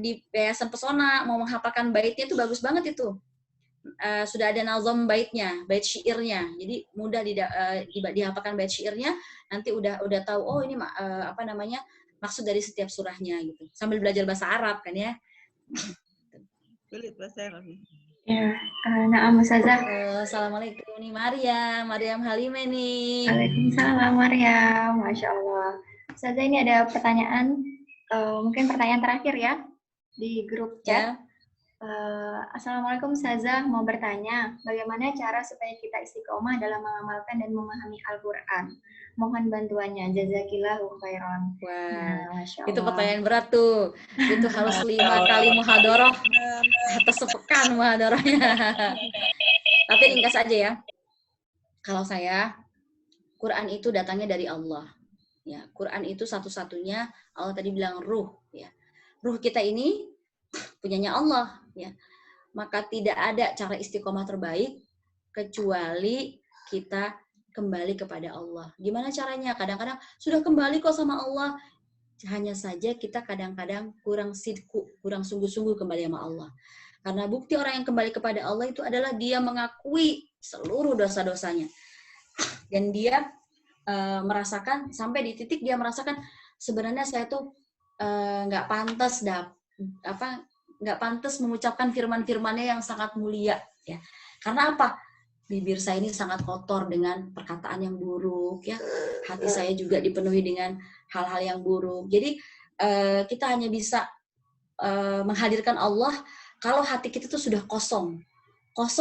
di Yayasan Pesona mau menghafalkan baitnya itu bagus banget itu. Sudah ada nazam baitnya, bait syairnya. Jadi mudah dihafalkan bait syairnya, nanti udah tahu oh ini apa namanya maksud dari setiap surahnya gitu. Sambil belajar bahasa Arab kan ya. Sulit bahasa Arab. ya, na'am Ustazah. Assalamualaikum nih Mariam Halime nih. Waalaikumsalam Maryam, Masya Allah. Ustazah ini ada pertanyaan, mungkin pertanyaan terakhir ya di grup chat. Ya. Assalamualaikum Ustazah, mau bertanya, bagaimana cara supaya kita istiqomah dalam mengamalkan dan memahami Al-Quran? Mohon bantuannya, jazakillahu khairan. Wah, Masya itu Allah. pertanyaan berat tuh. Itu harus 5 kali muhadharah atau sepekan muhadharahnya. Tapi ringkas aja ya. Kalau saya, Quran itu datangnya dari Allah. Ya, Quran itu satu-satunya, Allah tadi bilang ruh, ya. Ruh kita ini punyanya Allah, ya. Maka tidak ada cara istiqomah terbaik kecuali kita kembali kepada Allah. Gimana caranya? Kadang-kadang sudah kembali kok sama Allah, hanya saja kita kadang-kadang kurang sidku, kurang sungguh-sungguh kembali sama Allah. Karena bukti orang yang kembali kepada Allah itu adalah dia mengakui seluruh dosa-dosanya. Dan dia merasakan, sampai di titik dia merasakan sebenarnya saya tuh nggak pantas nggak pantas mengucapkan firman-firmannya yang sangat mulia, ya. Karena apa? Bibir saya ini sangat kotor dengan perkataan yang buruk, ya. Hati saya juga dipenuhi dengan hal-hal yang buruk. Jadi kita hanya bisa menghadirkan Allah kalau hati kita itu sudah kosong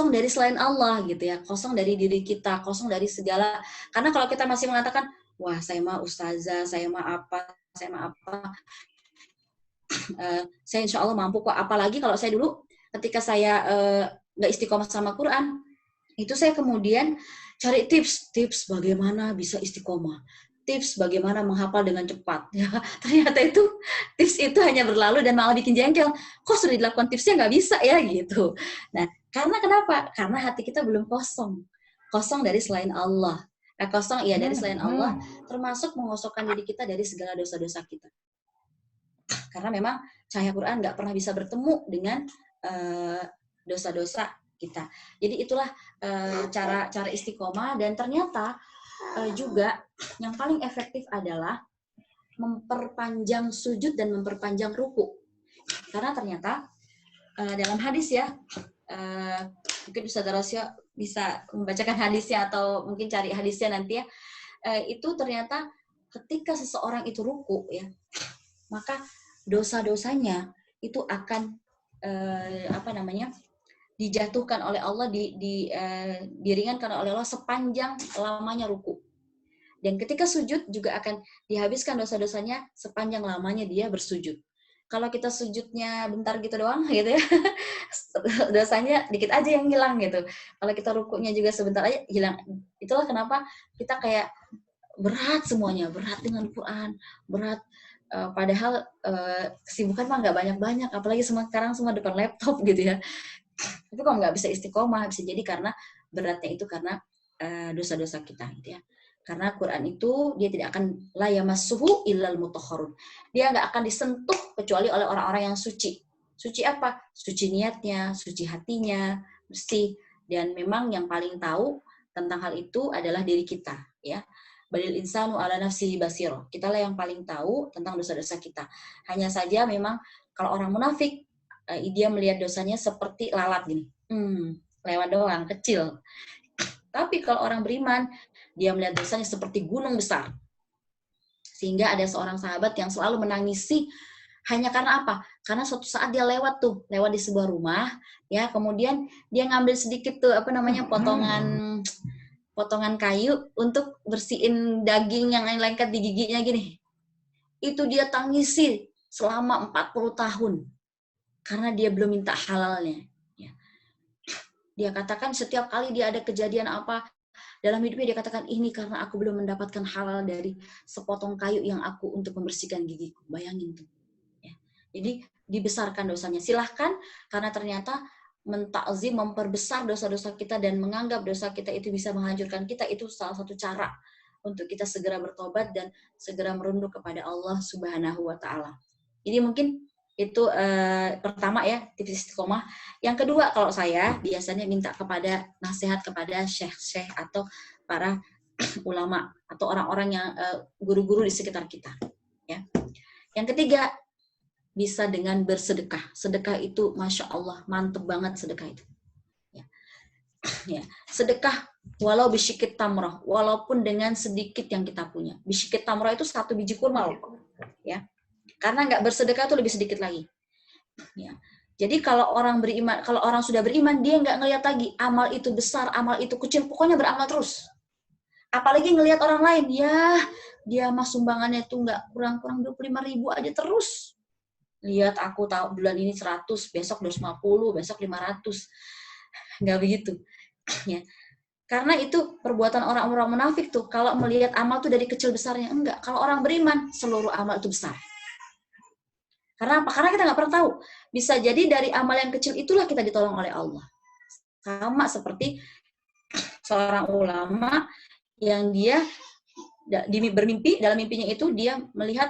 dari selain Allah, gitu ya, kosong dari diri kita, kosong dari segala. Karena kalau kita masih mengatakan, wah saya mah ustazah, saya mah apa, saya insya Allah mampu kok. Apalagi kalau saya dulu ketika saya nggak istiqomah sama Quran, itu saya kemudian cari tips bagaimana bisa istiqomah, tips bagaimana menghafal dengan cepat. Ya, ternyata itu tips itu hanya berlalu dan malah bikin jengkel. Kok sudah dilakukan tipsnya nggak bisa ya gitu. Nah, karena kenapa? Karena hati kita belum kosong dari selain Allah. Nah, kosong iya dari selain Allah, termasuk mengosongkan diri kita dari segala dosa-dosa kita. Karena memang cahaya Quran nggak pernah bisa bertemu dengan dosa-dosa kita. Jadi itulah cara istiqomah, dan ternyata juga yang paling efektif adalah memperpanjang sujud dan memperpanjang ruku. Karena ternyata dalam hadis ya, mungkin Ustaz Rasya bisa membacakan hadisnya atau mungkin cari hadisnya nanti ya, itu ternyata ketika seseorang itu ruku ya, maka dosa-dosanya itu akan dijatuhkan oleh Allah, diringankan oleh Allah sepanjang lamanya ruku. Dan ketika sujud juga akan dihabiskan dosa-dosanya sepanjang lamanya dia bersujud. Kalau kita sujudnya bentar gitu doang gitu ya, dosanya dikit aja yang hilang gitu. Kalau kita rukunya juga sebentar aja hilang. Itulah kenapa kita kayak berat semuanya, berat dengan Quran, berat. Padahal kesibukan mah nggak banyak-banyak, apalagi sekarang semua depan laptop gitu ya. Tapi kok nggak bisa istiqomah, bisa jadi karena beratnya itu karena dosa-dosa kita gitu ya. Karena Quran itu dia tidak akan la yamassuhu illal mutahharun. Dia nggak akan disentuh kecuali oleh orang-orang yang suci. Suci apa? Suci niatnya, suci hatinya, bersih. Dan memang yang paling tahu tentang hal itu adalah diri kita, ya. Balil insanu ala nafsihi basiro. Kitalah yang paling tahu tentang dosa-dosa kita. Hanya saja memang kalau orang munafik, dia melihat dosanya seperti lalat gini. Lewat doang, kecil. Tapi kalau orang beriman, dia melihat dosanya seperti gunung besar. Sehingga ada seorang sahabat yang selalu menangisi hanya karena apa? Karena suatu saat dia lewat di sebuah rumah, ya, kemudian dia ngambil sedikit potongan kayu untuk bersihin daging yang lengket di giginya gini. Itu dia tangisi selama 40 tahun. Karena dia belum minta halalnya. Ya. Dia katakan setiap kali dia ada kejadian apa dalam hidupnya, dia katakan ini karena aku belum mendapatkan halal dari sepotong kayu yang aku untuk membersihkan gigiku. Bayangin tuh. Ya. Jadi dibesarkan dosanya. Silahkan, karena ternyata mentakzim, memperbesar dosa-dosa kita dan menganggap dosa kita itu bisa menghancurkan kita, itu salah satu cara untuk kita segera bertobat dan segera merunduk kepada Allah Subhanahu wa Ta'ala. Jadi mungkin itu pertama ya, tips istiqomah. Yang kedua, kalau saya biasanya minta nasihat kepada syekh-syekh atau para ulama atau orang-orang yang guru-guru di sekitar kita. Ya. Yang ketiga, bisa dengan bersedekah. Sedekah itu, masya Allah, mantep banget sedekah itu. Ya. Ya. Sedekah walau bisyikit tamroh, walaupun dengan sedikit yang kita punya. Bisyikit tamroh itu 1 biji kurma, ya. Karena nggak bersedekah itu lebih sedikit lagi. Ya. Jadi kalau orang sudah beriman, dia nggak ngelihat lagi amal itu besar, amal itu kecil, pokoknya beramal terus. Apalagi ngelihat orang lain, ya dia mah sumbangannya tuh nggak kurang-kurang 25.000 aja terus. Lihat aku tahu bulan ini 100, besok 250, besok 500. Nggak begitu. Ya. Karena itu perbuatan orang-orang munafik tuh, kalau melihat amal tuh dari kecil besarnya, enggak. Kalau orang beriman, seluruh amal itu besar. Karena apa? Karena kita nggak pernah tahu. Bisa jadi dari amal yang kecil itulah kita ditolong oleh Allah. Sama seperti seorang ulama yang dia bermimpi, dalam mimpinya itu dia melihat,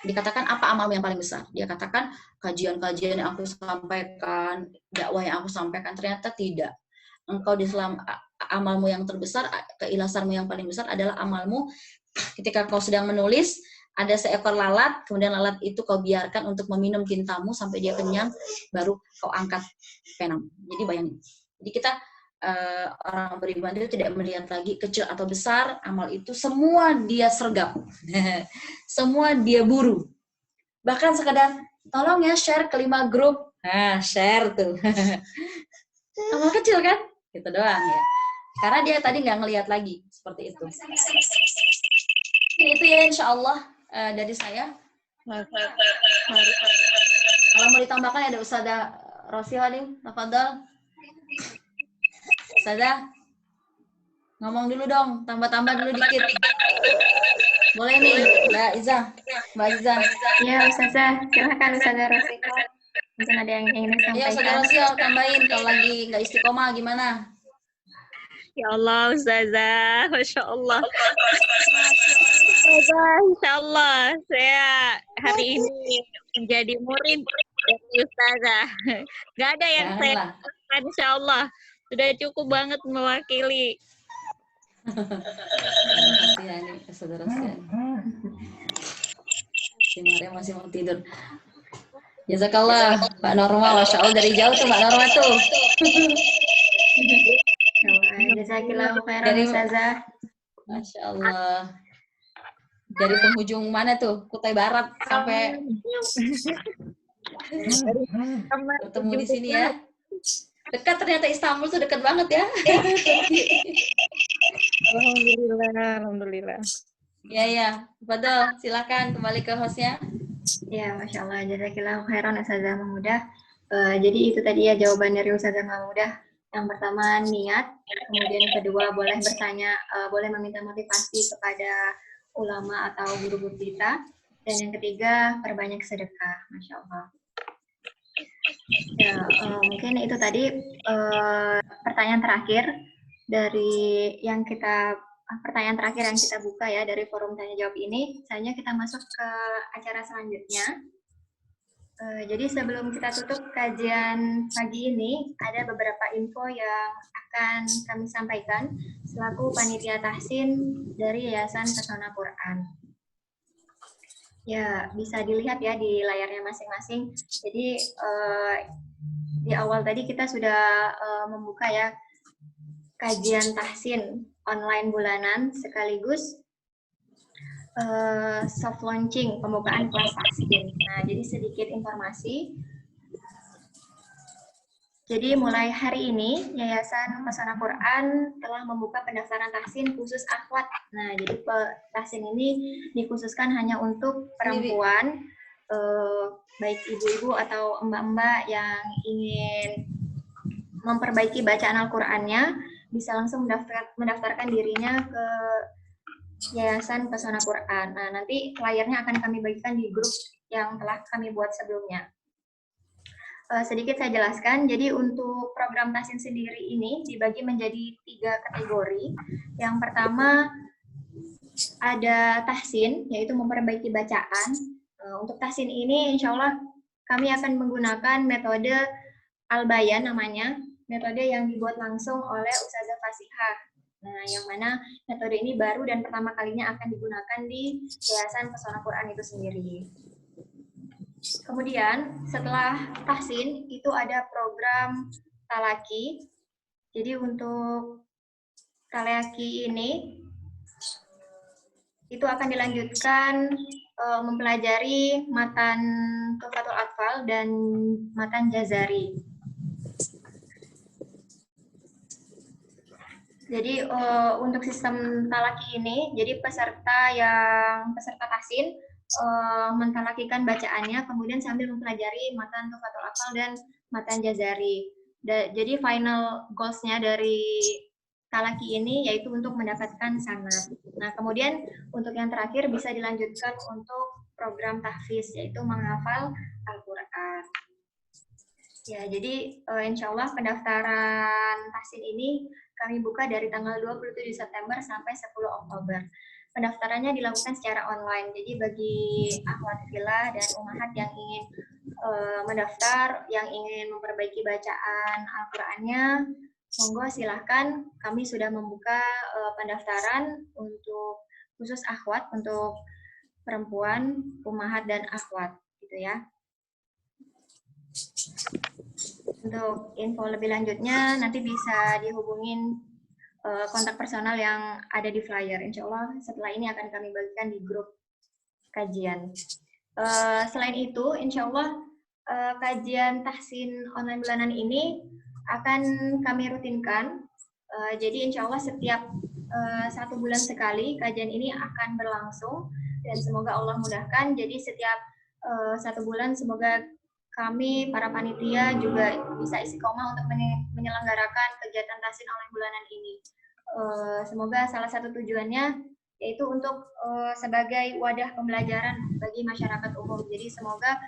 dikatakan apa amal yang paling besar. Dia katakan kajian-kajian yang aku sampaikan, dakwah yang aku sampaikan, ternyata tidak. Engkau di amalmu yang terbesar, keikhlasanmu yang paling besar adalah amalmu ketika kau sedang menulis, ada seekor lalat, kemudian lalat itu kau biarkan untuk meminum tintamu sampai dia kenyang, baru kau angkat penamu. Jadi bayangin. Jadi kita orang beriman itu tidak melihat lagi kecil atau besar, amal itu semua dia sergap. Semua dia buru. Bahkan sekadar, tolong ya share ke 5 grup. Nah, share tuh. Amal kecil kan? Gitu doang ya. Karena dia tadi nggak ngelihat lagi seperti itu. Itu ya insya Allah dari saya. Kalau mau ditambahkan ada Ustazah Rosi Halim, tafadhol. Ustazah, ngomong dulu dong, tambah-tambah dulu dikit. Boleh nih, Mbak Iza. Ya Ustazah, silahkan Ustazah Rosi. Mungkin ada yang ingin disampaikan. Ya Ustazah Rosi, tambahin kalau lagi nggak istiqomah gimana? Ya Allah, Ustazah, Masya Allah. Ustazah, Insya Allah saya hari ini menjadi murid dari Ustazah. Gak ada yang saya lakukan, Insya Allah. Sudah cukup banget mewakili. Saudara si Maria masih mau tidur. Jazakallah, Mbak Norma, Masya Allah dari jauh tuh Mbak Norma tuh. Jazakillahu khairan Ustazah. Masya Allah. Dari penghujung mana tuh? Kutai Barat sampai bertemu di sini ya. Dekat ternyata, Istanbul tuh dekat banget ya. Alhamdulillah. Ya. Fadal, silakan kembali ke hostnya. Ya, Masya Allah. Jazakillahu khairan Ustazah Mahmudah. Jadi itu tadi ya jawaban dari Ustazah Mahmudah. Yang pertama niat, kemudian kedua boleh bertanya, boleh meminta motivasi kepada ulama atau guru-guru kita, dan yang ketiga perbanyak sedekah, Masya Allah. Ya, mungkin itu tadi pertanyaan terakhir dari pertanyaan terakhir yang kita buka ya dari forum tanya jawab ini. Selanjutnya kita masuk ke acara selanjutnya. Jadi sebelum kita tutup kajian pagi ini, ada beberapa info yang akan kami sampaikan selaku panitia tahsin dari Yayasan Pesona Quran. Ya, bisa dilihat ya di layarnya masing-masing. Jadi di awal tadi kita sudah membuka ya kajian tahsin online bulanan sekaligus soft launching pembukaan kelas tahsin. Nah, jadi sedikit informasi. Jadi mulai hari ini Yayasan Pesona Quran telah membuka pendaftaran tahsin khusus akhwat. Nah, jadi tahsin ini dikhususkan hanya untuk perempuan, baik ibu-ibu atau mbak-mbak yang ingin memperbaiki bacaan Al-Qur'annya, bisa langsung mendaftarkan dirinya ke Yayasan Pesona Quran. Nah, nanti layarnya akan kami bagikan di grup yang telah kami buat sebelumnya. Sedikit saya jelaskan, jadi untuk program tahsin sendiri ini dibagi menjadi 3 kategori. Yang pertama ada tahsin, yaitu memperbaiki bacaan. Untuk tahsin ini insya Allah kami akan menggunakan metode Al-Bayan namanya, metode yang dibuat langsung oleh Ustazah Fasihah. Nah, yang mana metode ini baru dan pertama kalinya akan digunakan di Yayasan Pesona Quran itu sendiri. Kemudian setelah tahsin itu ada program talaki. Jadi untuk talaki ini itu akan dilanjutkan mempelajari matan Tuhfatul Atfal dan matan Jazari. Jadi untuk sistem talaki ini, jadi peserta tahsin mentalakikan bacaannya, kemudian sambil mempelajari matan Tuhfatul Atfal dan matan Jazari. Jadi final goals-nya dari talaki ini, yaitu untuk mendapatkan sanad. Nah, kemudian untuk yang terakhir bisa dilanjutkan untuk program tahfiz, yaitu menghafal Al-Quran. Ya, jadi insya Allah pendaftaran tahsin ini kami buka dari tanggal 27 September sampai 10 Oktober. Pendaftarannya dilakukan secara online. Jadi bagi akhwat fillah dan ummahat yang ingin mendaftar, yang ingin memperbaiki bacaan Al-Qur'annya, monggo silahkan. Kami sudah membuka pendaftaran untuk khusus akhwat, untuk perempuan, ummahat dan akhwat, gitu ya. Untuk info lebih lanjutnya nanti bisa dihubungin kontak personal yang ada di flyer. Insya Allah setelah ini akan kami bagikan di grup kajian. Selain itu, insya Allah kajian tahsin online bulanan ini akan kami rutinkan. Jadi insya Allah setiap 1 bulan sekali kajian ini akan berlangsung dan semoga Allah mudahkan. Jadi setiap 1 bulan semoga kami para panitia juga bisa istiqomah untuk menyelenggarakan kegiatan tahsin online bulanan ini. Semoga salah satu tujuannya yaitu untuk sebagai wadah pembelajaran bagi masyarakat umum. Jadi semoga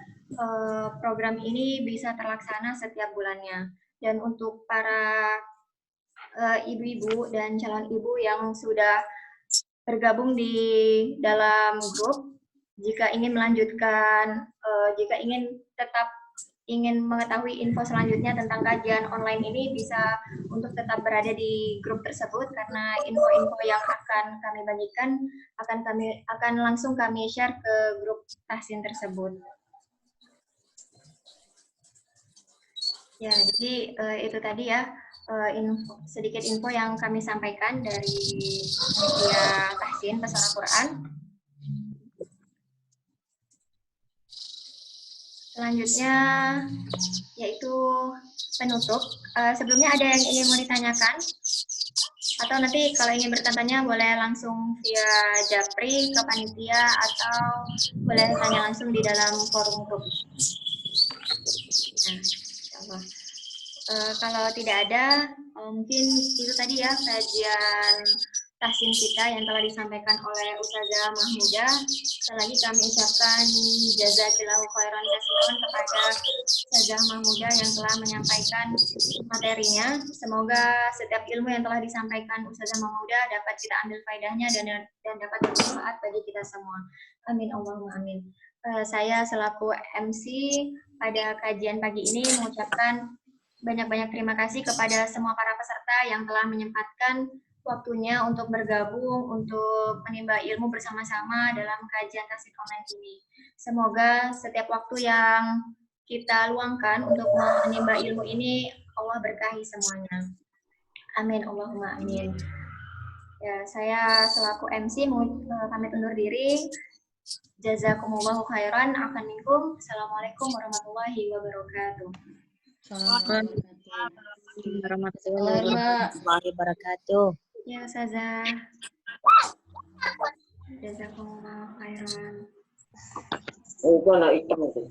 program ini bisa terlaksana setiap bulannya. Dan untuk para ibu-ibu dan calon ibu yang sudah bergabung di dalam grup, jika ingin melanjutkan, jika ingin mengetahui info selanjutnya tentang kajian online ini, bisa untuk tetap berada di grup tersebut karena info-info yang akan kami bagikan akan langsung kami share ke grup tahsin tersebut. Ya, jadi itu tadi ya sedikit info yang kami sampaikan dari media tahsin Pesona Quran. Selanjutnya yaitu penutup. Sebelumnya ada yang ingin mau ditanyakan? Atau nanti kalau ingin bertanya boleh langsung via Japri ke panitia atau boleh tanya langsung di dalam forum grup. Nah, insyaallah. Kalau tidak ada, mungkin itu tadi ya kajian tahsin kita yang telah disampaikan oleh Ustazah Mahmudah. Sekali lagi kami ucapkan jazakillahu khairan katsiran kepada Ustazah Mahmudah yang telah menyampaikan materinya. Semoga setiap ilmu yang telah disampaikan Ustazah Mahmudah dapat kita ambil faedahnya dan dapat bermanfaat bagi kita semua. Amin Allahumma amin. Saya selaku MC pada kajian pagi ini mengucapkan banyak-banyak terima kasih kepada semua para peserta yang telah menyempatkan waktunya untuk bergabung, untuk menimba ilmu bersama-sama dalam kajian tahsin online ini. Semoga setiap waktu yang kita luangkan untuk menimba ilmu ini, Allah berkahi semuanya. Amin, Allahumma amin. Ya, saya selaku MC mau pamit undur diri. Jazakumullahu khairan, afan minkum. Assalamualaikum warahmatullahi wabarakatuh. Warahmatullahi wabarakatuh. Ya, Ustazah. Jazakumullahu khairan. Oh, gua nak hitam itu.